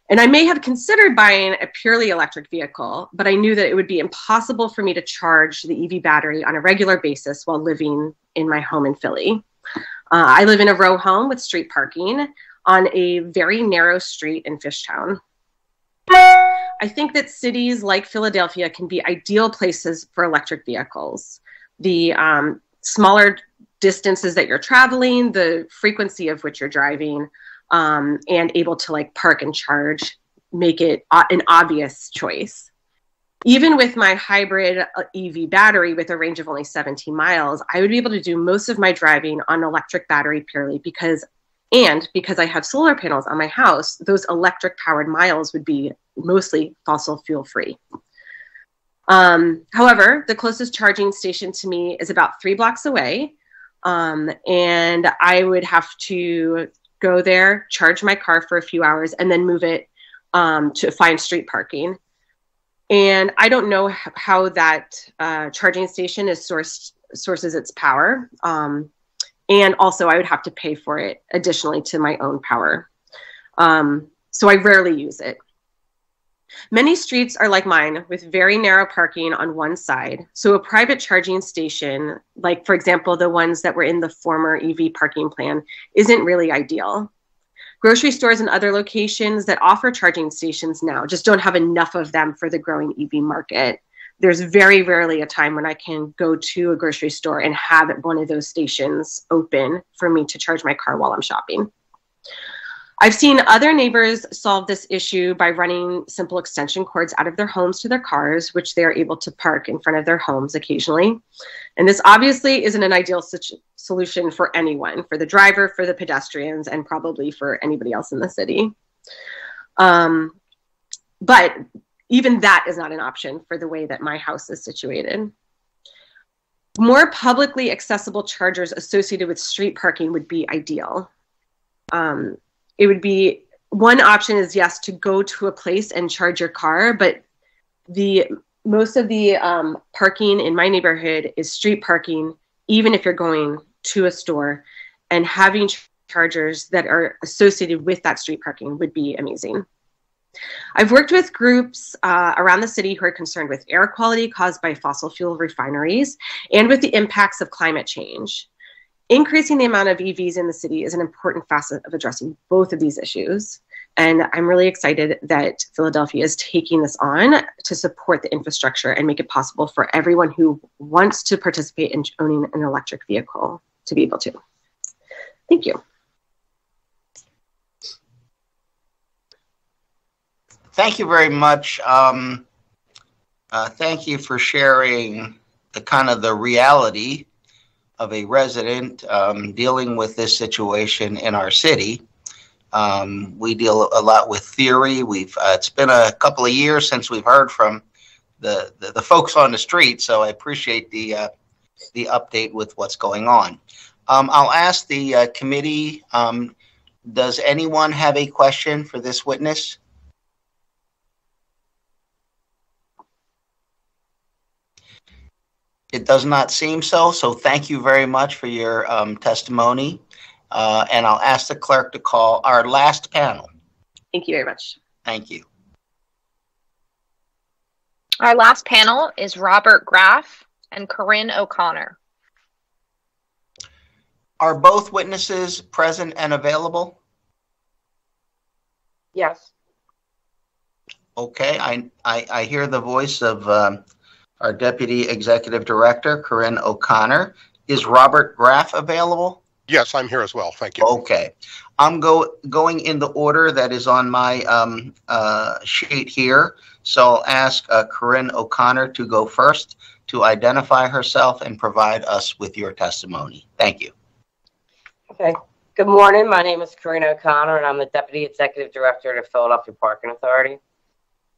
And I may have considered buying a purely electric vehicle, but I knew that it would be impossible for me to charge the EV battery on a regular basis while living in my home in Philly. I live in a row home with street parking on a very narrow street in Fishtown. I think that cities like Philadelphia can be ideal places for electric vehicles. The smaller distances that you're traveling, the frequency of which you're driving, and able to like park and charge make it an obvious choice. Even with my hybrid EV battery with a range of only 17 miles, I would be able to do most of my driving on electric battery purely because I have solar panels on my house, those electric powered miles would be mostly fossil fuel free. However, the closest charging station to me is about 3 blocks away. And I would have to go there, charge my car for a few hours, and then move it to find street parking. And I don't know how that charging station sources its power. And also I would have to pay for it additionally to my own power. So I rarely use it. Many streets are like mine with very narrow parking on one side. So a private charging station, like for example, the ones that were in the former EV parking plan, isn't really ideal. Grocery stores and other locations that offer charging stations now just don't have enough of them for the growing EV market. There's very rarely a time when I can go to a grocery store and have one of those stations open for me to charge my car while I'm shopping. I've seen other neighbors solve this issue by running simple extension cords out of their homes to their cars, which they're able to park in front of their homes occasionally. And this obviously isn't an ideal solution for anyone, for the driver, for the pedestrians, and probably for anybody else in the city. But even that is not an option for the way that my house is situated. More publicly accessible chargers associated with street parking would be ideal. It would be, one option is yes, to go to a place and charge your car, but most of the parking in my neighborhood is street parking, even if you're going to a store, and having chargers that are associated with that street parking would be amazing. I've worked with groups around the city who are concerned with air quality caused by fossil fuel refineries and with the impacts of climate change. Increasing the amount of EVs in the city is an important facet of addressing both of these issues. And I'm really excited that Philadelphia is taking this on to support the infrastructure and make it possible for everyone who wants to participate in owning an electric vehicle to be able to. Thank you. Thank you very much. Thank you for sharing the reality of a resident dealing with this situation in our city. We deal a lot with theory. It's been a couple of years since we've heard from the folks on the street, so I appreciate the update with what's going on. I'll ask the committee, does anyone have a question for this witness? It does not seem so, so thank you very much for your testimony. And I'll ask the clerk to call our last panel. Thank you very much. Thank you. Our last panel is Robert Graff and Corinne O'Connor. Are both witnesses present and available? Yes. Okay, I hear the voice of our Deputy Executive Director, Corinne O'Connor. Is Robert Graff available? Yes, I'm here as well. Thank you. Okay. I'm going in the order that is on my sheet here. So I'll ask Corinne O'Connor to go first to identify herself and provide us with your testimony. Thank you. Okay. Good morning. My name is Corinne O'Connor, and I'm the Deputy Executive Director of the Philadelphia Parking Authority.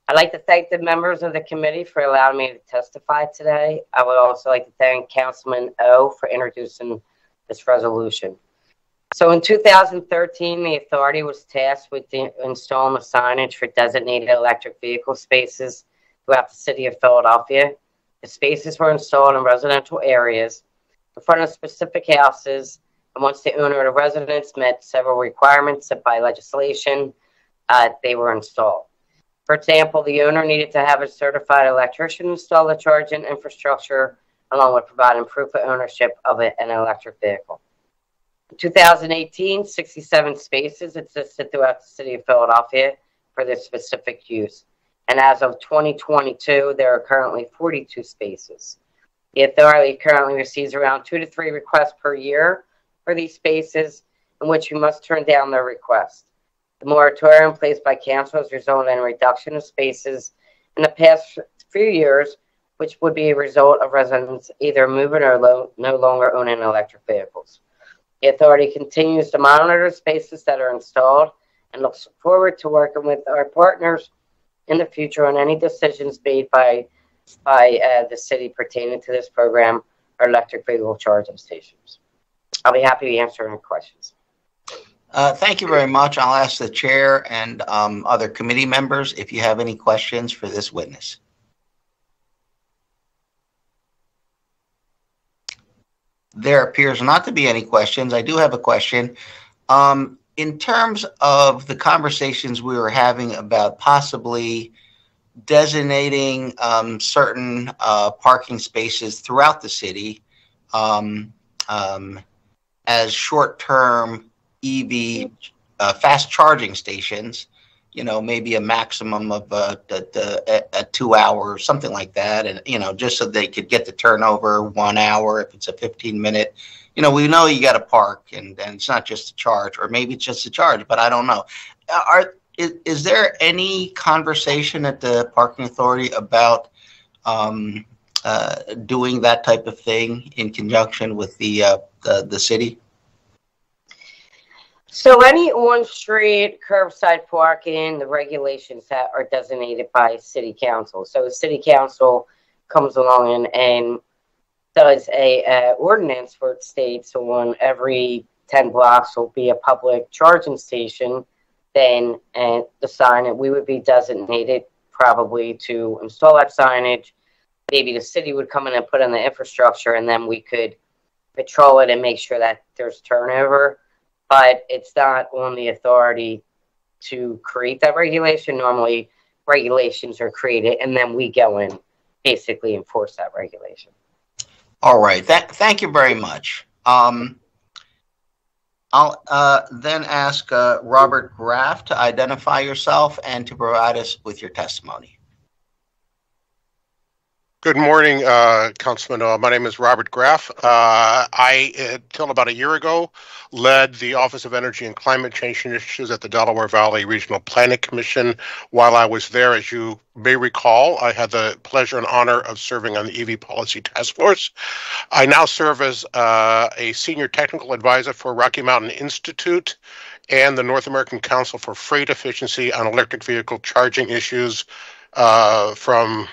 I'd like to thank the members of the committee for allowing me to testify today. I would also like to thank Councilman O for introducing this resolution. So in 2013, the authority was tasked with installing the signage for designated electric vehicle spaces throughout the city of Philadelphia. The spaces were installed in residential areas in front of specific houses, and once the owner of the residence met several requirements set by legislation, they were installed. For example, the owner needed to have a certified electrician install the charging infrastructure, along with providing proof of ownership of an electric vehicle. In 2018, 67 spaces existed throughout the city of Philadelphia for this specific use. And as of 2022, there are currently 42 spaces. The authority currently receives around 2 to 3 requests per year for these spaces, in which you must turn down their request. The moratorium placed by council has resulted in a reduction of spaces in the past few years, which would be a result of residents either moving or no longer owning electric vehicles. The authority continues to monitor the spaces that are installed and looks forward to working with our partners in the future on any decisions made by the city pertaining to this program or electric vehicle charging stations. I'll be happy to answer any questions. Thank you very much. I'll ask the chair and other committee members if you have any questions for this witness. There appears not to be any questions. I do have a question. In terms of the conversations we were having about possibly designating certain parking spaces throughout the city as short-term EV fast charging stations, you know, maybe a maximum of a 2 hour, something like that. And, you know, just so they could get the turnover 1 hour, if it's a 15-minute, you know, we know you got to park and it's not just a charge, or maybe it's just a charge, but I don't know. Is there any conversation at the parking authority about doing that type of thing in conjunction with the city? So any on-street curbside parking, the regulations that are designated by city council. So the city council comes along and does a ordinance where it states on every 10 blocks will be a public charging station. Then and the sign, and we would be designated probably to install that signage. Maybe the city would come in and put in the infrastructure, and then we could patrol it and make sure that there's turnover. But it's not on the authority to create that regulation. Normally, regulations are created, and then we go in, basically enforce that regulation. All right. Thank you very much. I'll then ask Robert Graff to identify yourself and to provide us with your testimony. Good morning, Councilman. My name is Robert Graff. I, until about a year ago, led the Office of Energy and Climate Change Initiatives at the Delaware Valley Regional Planning Commission. While I was there, as you may recall, I had the pleasure and honor of serving on the EV Policy Task Force. I now serve as a senior technical advisor for Rocky Mountain Institute and the North American Council for Freight Efficiency on electric vehicle charging issues, from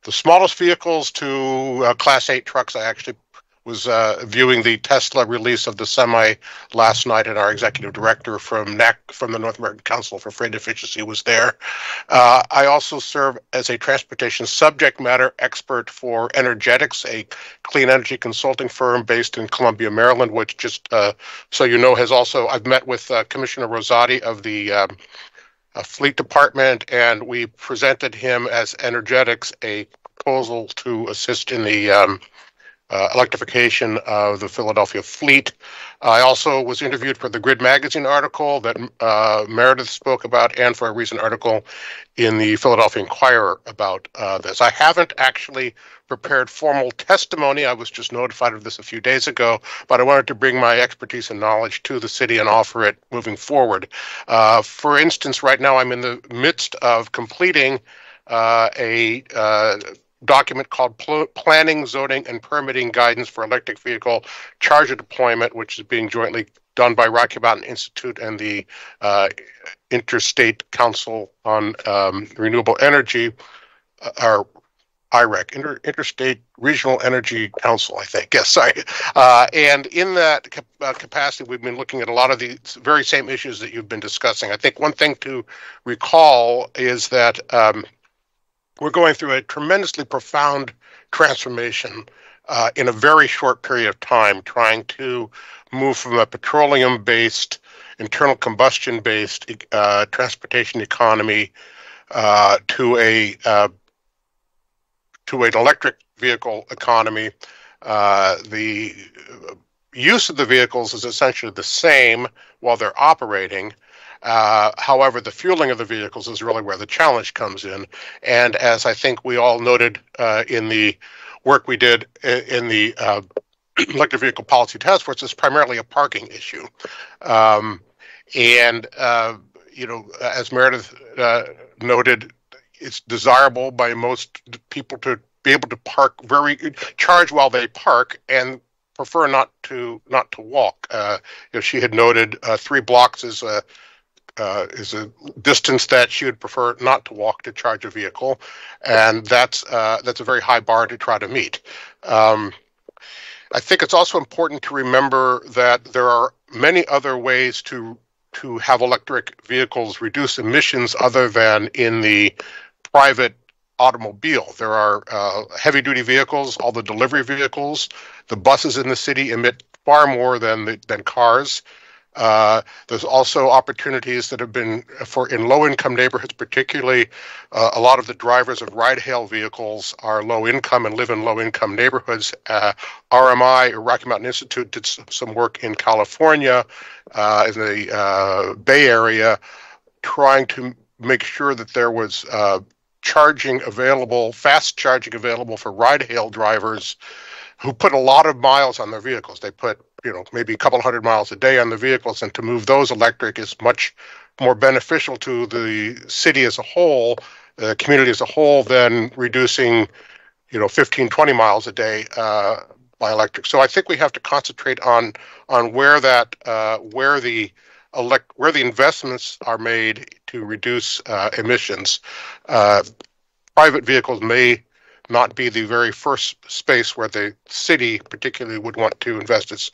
the smallest vehicles to Class 8 trucks. I actually was viewing the Tesla release of the Semi last night, and our executive director from NAC, from the North American Council for Freight Efficiency, was there. I also serve as a transportation subject matter expert for Energetics, a clean energy consulting firm based in Columbia, Maryland, which just so you know has also, I've met with Commissioner Rosati of the Fleet Department, and we presented him as Energetics a proposal to assist in the electrification of the Philadelphia fleet. I also was interviewed for the Grid Magazine article that Meredith spoke about, and for a recent article in the Philadelphia Inquirer about this. I haven't actually prepared formal testimony. I was just notified of this a few days ago, but I wanted to bring my expertise and knowledge to the city and offer it moving forward. For instance, right now I'm in the midst of completing a document called Planning, Zoning, and Permitting Guidance for Electric Vehicle Charger Deployment, which is being jointly done by Rocky Mountain Institute and the Interstate Council on Renewable Energy, or IREC, Interstate Regional Energy Council, I think. Yes, sorry. And in that capacity, we've been looking at a lot of the very same issues that you've been discussing. I think one thing to recall is that we're going through a tremendously profound transformation in a very short period of time, trying to move from a petroleum-based, internal combustion-based transportation economy to an electric vehicle economy. The use of the vehicles is essentially the same while they're operating. However, the fueling of the vehicles is really where the challenge comes in. And as I think we all noted in the work we did in the Electric Vehicle Policy Task Force, it's primarily a parking issue. You know, as Meredith noted, it's desirable by most people to be able to charge while they park, and prefer not to walk. You know, she had noted 3 blocks is a distance that she would prefer not to walk to charge a vehicle, and that's a very high bar to try to meet. I think it's also important to remember that there are many other ways to to have electric vehicles reduce emissions other than in the private automobile. There are heavy-duty vehicles, all the delivery vehicles. The buses in the city emit far more than cars. There's also opportunities that have been in low-income neighborhoods, particularly a lot of the drivers of ride-hail vehicles are low-income and live in low-income neighborhoods. RMI, or Rocky Mountain Institute, did some work in California, in the Bay Area, trying to make sure that there was charging available, fast charging available for ride-hail drivers who put a lot of miles on their vehicles. They put, maybe a couple hundred miles a day on the vehicles, and to move those electric is much more beneficial to the city as a whole, the community as a whole, than reducing, 15, 20 miles a day by electric. So I think we have to concentrate on where the investments are made to reduce emissions. Private vehicles may not be the very first space where the city particularly would want to invest its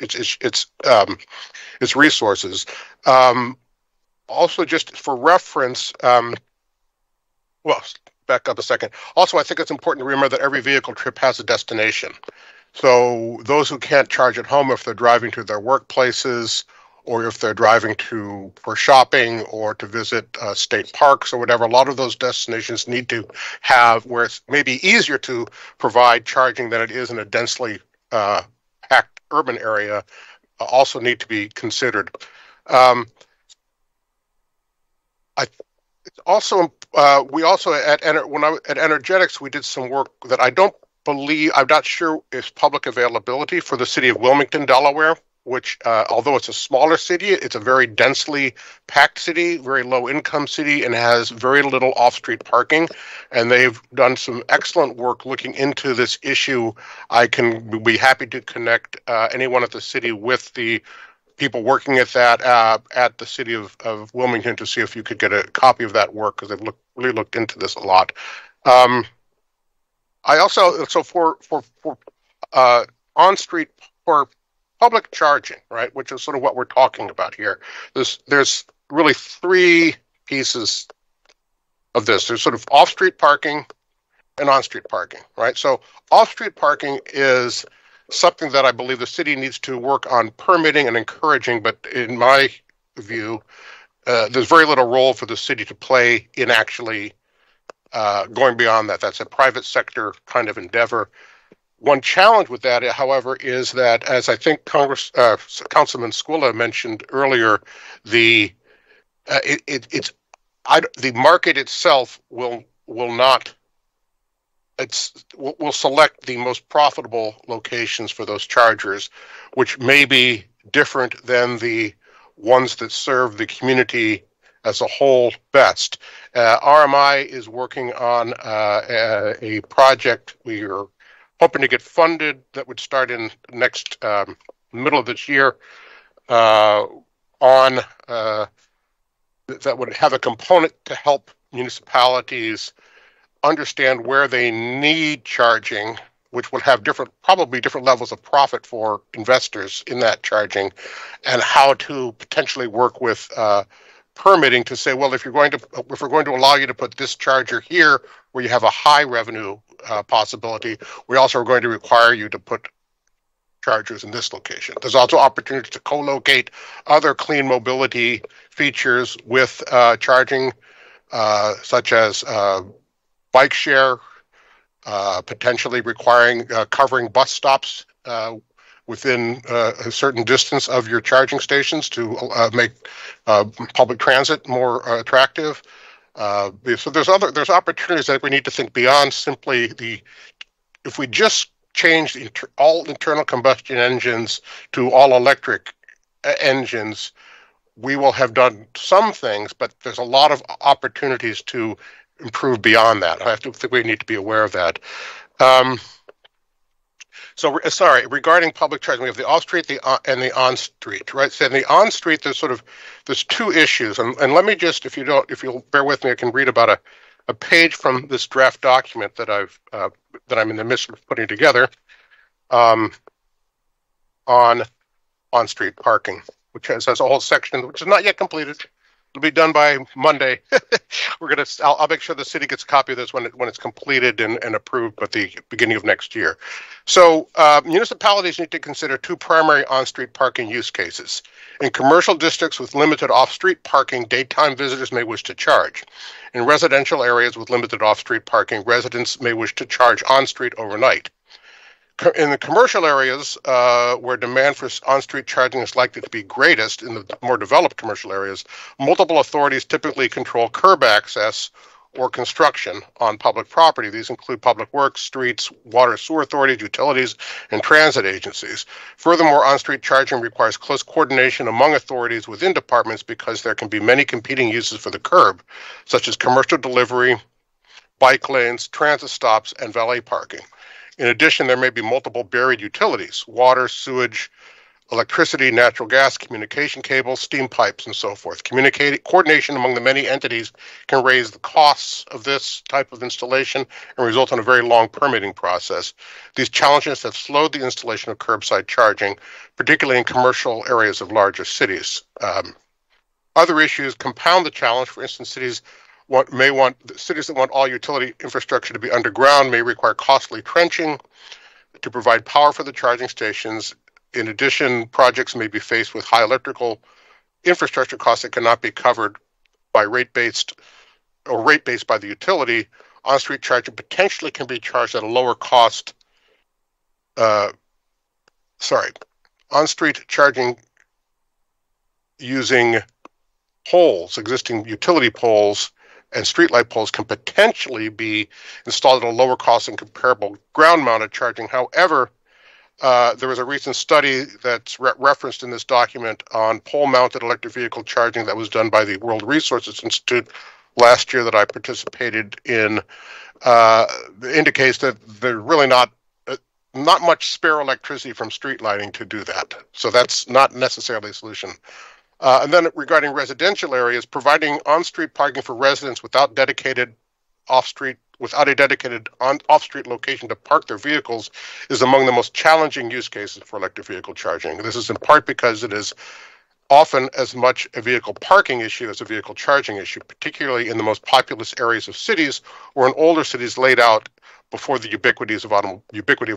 resources. Also, just for reference, back up a second. Also, I think it's important to remember that every vehicle trip has a destination. So those who can't charge at home, if they're driving to their workplaces, or if they're driving for shopping or to visit state parks or whatever, a lot of those destinations need to have, where it's maybe easier to provide charging than it is in a densely packed urban area, also need to be considered. We also at Energetics, we did some work that I'm not sure is public availability, for the city of Wilmington, Delaware, which, although it's a smaller city, it's a very densely packed city, very low-income city, and has very little off-street parking. And they've done some excellent work looking into this issue. I can be happy to connect anyone at the city with the people working at that at the city of Wilmington to see if you could get a copy of that work, because they've really looked into this a lot. I also, so for on-street, for public charging, right, which is sort of what we're talking about here. There's really three pieces of this. There's sort of off-street parking and on-street parking, right? So off-street parking is something that I believe the city needs to work on permitting and encouraging, but in my view, there's very little role for the city to play in actually going beyond that. That's a private sector kind of endeavor. One challenge with that, however, is that, as I think Councilman Squilla mentioned earlier, the market itself will select the most profitable locations for those chargers, which may be different than the ones that serve the community as a whole best. RMI is working on a project we are hoping to get funded that would start in next middle of this year that would have a component to help municipalities understand where they need charging, which would have probably different levels of profit for investors in that charging, and how to potentially work with permitting to say, well, if we're going to allow you to put this charger here where you have a high revenue possibility, we also are going to require you to put chargers in this location. There's also opportunities to co-locate other clean mobility features with charging, such as bike share, potentially requiring covering bus stops within a certain distance of your charging stations to make public transit more attractive. So there's opportunities that we need to think beyond simply if we just change all internal combustion engines to all electric engines, we will have done some things, but there's a lot of opportunities to improve beyond that. I think we need to be aware of that. Regarding public charging, we have the off-street and the on-street, right? So in the on-street, there's two issues, and let me just, if you'll bear with me, I can read about a page from this draft document that I'm in the midst of putting together on on-street parking. which has a whole section which is not yet completed. It'll be done by Monday. I'll make sure the city gets a copy of this when it's completed and approved at the beginning of next year. So municipalities need to consider two primary on-street parking use cases. In commercial districts with limited off-street parking, daytime visitors may wish to charge. In residential areas with limited off-street parking, residents may wish to charge on-street overnight. In the commercial areas where demand for on-street charging is likely to be greatest, in the more developed commercial areas, multiple authorities typically control curb access or construction on public property. These include public works, streets, water sewer authorities, utilities, and transit agencies. Furthermore, on-street charging requires close coordination among authorities within departments because there can be many competing uses for the curb, such as commercial delivery, bike lanes, transit stops, and valet parking. In addition, there may be multiple buried utilities: water, sewage, electricity, natural gas, communication cables, steam pipes, and so forth. Coordination among the many entities can raise the costs of this type of installation and result in a very long permitting process. These challenges have slowed the installation of curbside charging, particularly in commercial areas of larger cities. Other issues compound the challenge. For instance, cities that want all utility infrastructure to be underground may require costly trenching to provide power for the charging stations. In addition, projects may be faced with high electrical infrastructure costs that cannot be covered by rate-based by the utility. On-street charging potentially can be charged at a lower cost. On-street charging using poles, existing utility poles, and streetlight poles can potentially be installed at a lower cost than comparable ground-mounted charging. However, there was a recent study that's referenced in this document on pole-mounted electric vehicle charging that was done by the World Resources Institute last year that I participated in. Indicates that there's really not much spare electricity from street lighting to do that. So that's not necessarily a solution. And then regarding residential areas, providing on-street parking for residents without a dedicated off-street location to park their vehicles is among the most challenging use cases for electric vehicle charging. This is in part because it is often as much a vehicle parking issue as a vehicle charging issue, particularly in the most populous areas of cities or in older cities laid out before the ubiquity of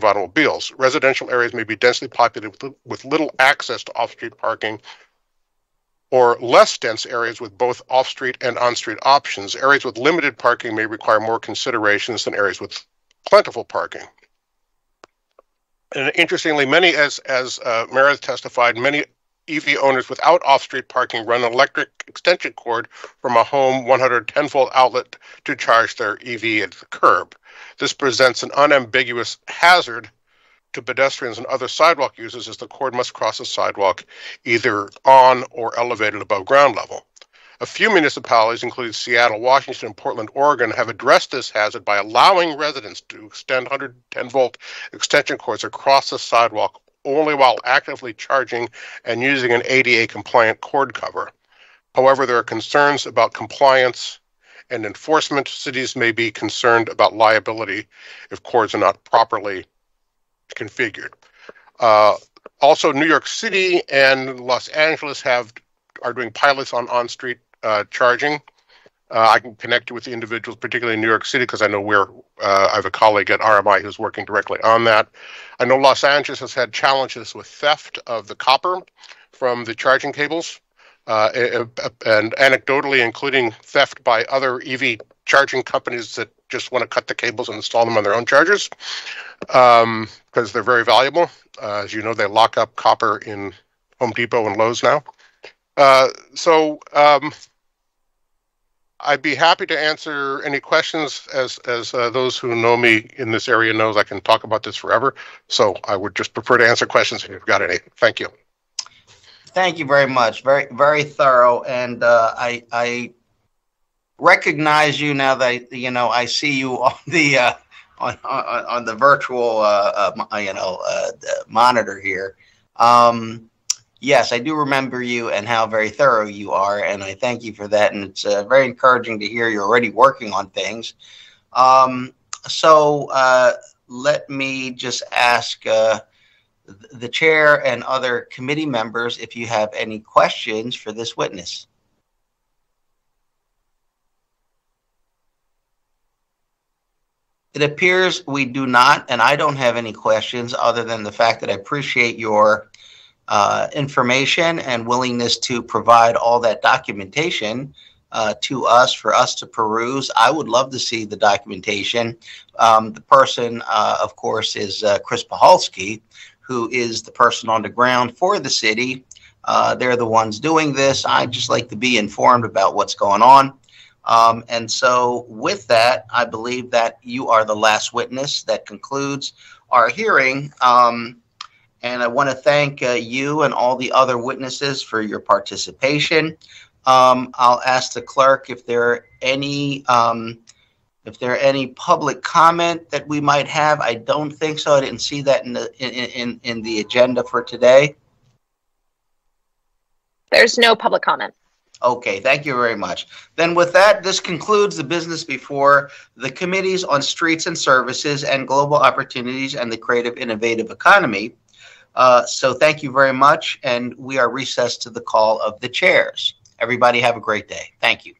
automobiles. Residential areas may be densely populated with little access to off-street parking, or less dense areas with both off-street and on-street options. Areas with limited parking may require more considerations than areas with plentiful parking. And interestingly, as Meredith testified, many EV owners without off-street parking run an electric extension cord from a home 110-volt outlet to charge their EV at the curb. This presents an unambiguous hazard to pedestrians and other sidewalk users, as the cord must cross the sidewalk either on or elevated above ground level. A few municipalities, including Seattle, Washington, and Portland, Oregon, have addressed this hazard by allowing residents to extend 110-volt extension cords across the sidewalk only while actively charging and using an ADA-compliant cord cover. However, there are concerns about compliance and enforcement. Cities may be concerned about liability if cords are not properly configured. Also, New York City and Los Angeles are doing pilots on-street charging. I can connect you with the individuals, particularly in New York City, because I know I have a colleague at RMI who's working directly on that. I know Los Angeles has had challenges with theft of the copper from the charging cables, and anecdotally, including theft by other EV charging companies that just want to cut the cables and install them on their own chargers, because they're very valuable. As you know, they lock up copper in Home Depot and Lowe's now. I'd be happy to answer any questions. As those who know me in this area knows, I can talk about this forever. So I would just prefer to answer questions if you've got any. Thank you. Thank you very much. Very, very thorough. And I recognize you now that I see you on the on the virtual monitor here. Yes, I do remember you and how very thorough you are, and I thank you for that. And it's very encouraging to hear you're already working on things. So let me just ask the chair and other committee members if you have any questions for this witness. It appears we do not, and I don't have any questions other than the fact that I appreciate your information and willingness to provide all that documentation to us for us to peruse. I would love to see the documentation. The person, of course, is Chris Pahalski, who is the person on the ground for the city. They're the ones doing this. I just like to be informed about what's going on. And so with that, I believe that you are the last witness. That concludes our hearing. And I want to thank you and all the other witnesses for your participation. I'll ask the clerk if there are any public comment that we might have. I don't think so. I didn't see that in the agenda for today. There's no public comment. Okay, thank you very much. Then with that, this concludes the business before the Committees on Streets and Services and Global Opportunities and the Creative Innovative Economy. So thank you very much, and we are recessed to the call of the chairs. Everybody have a great day. Thank you.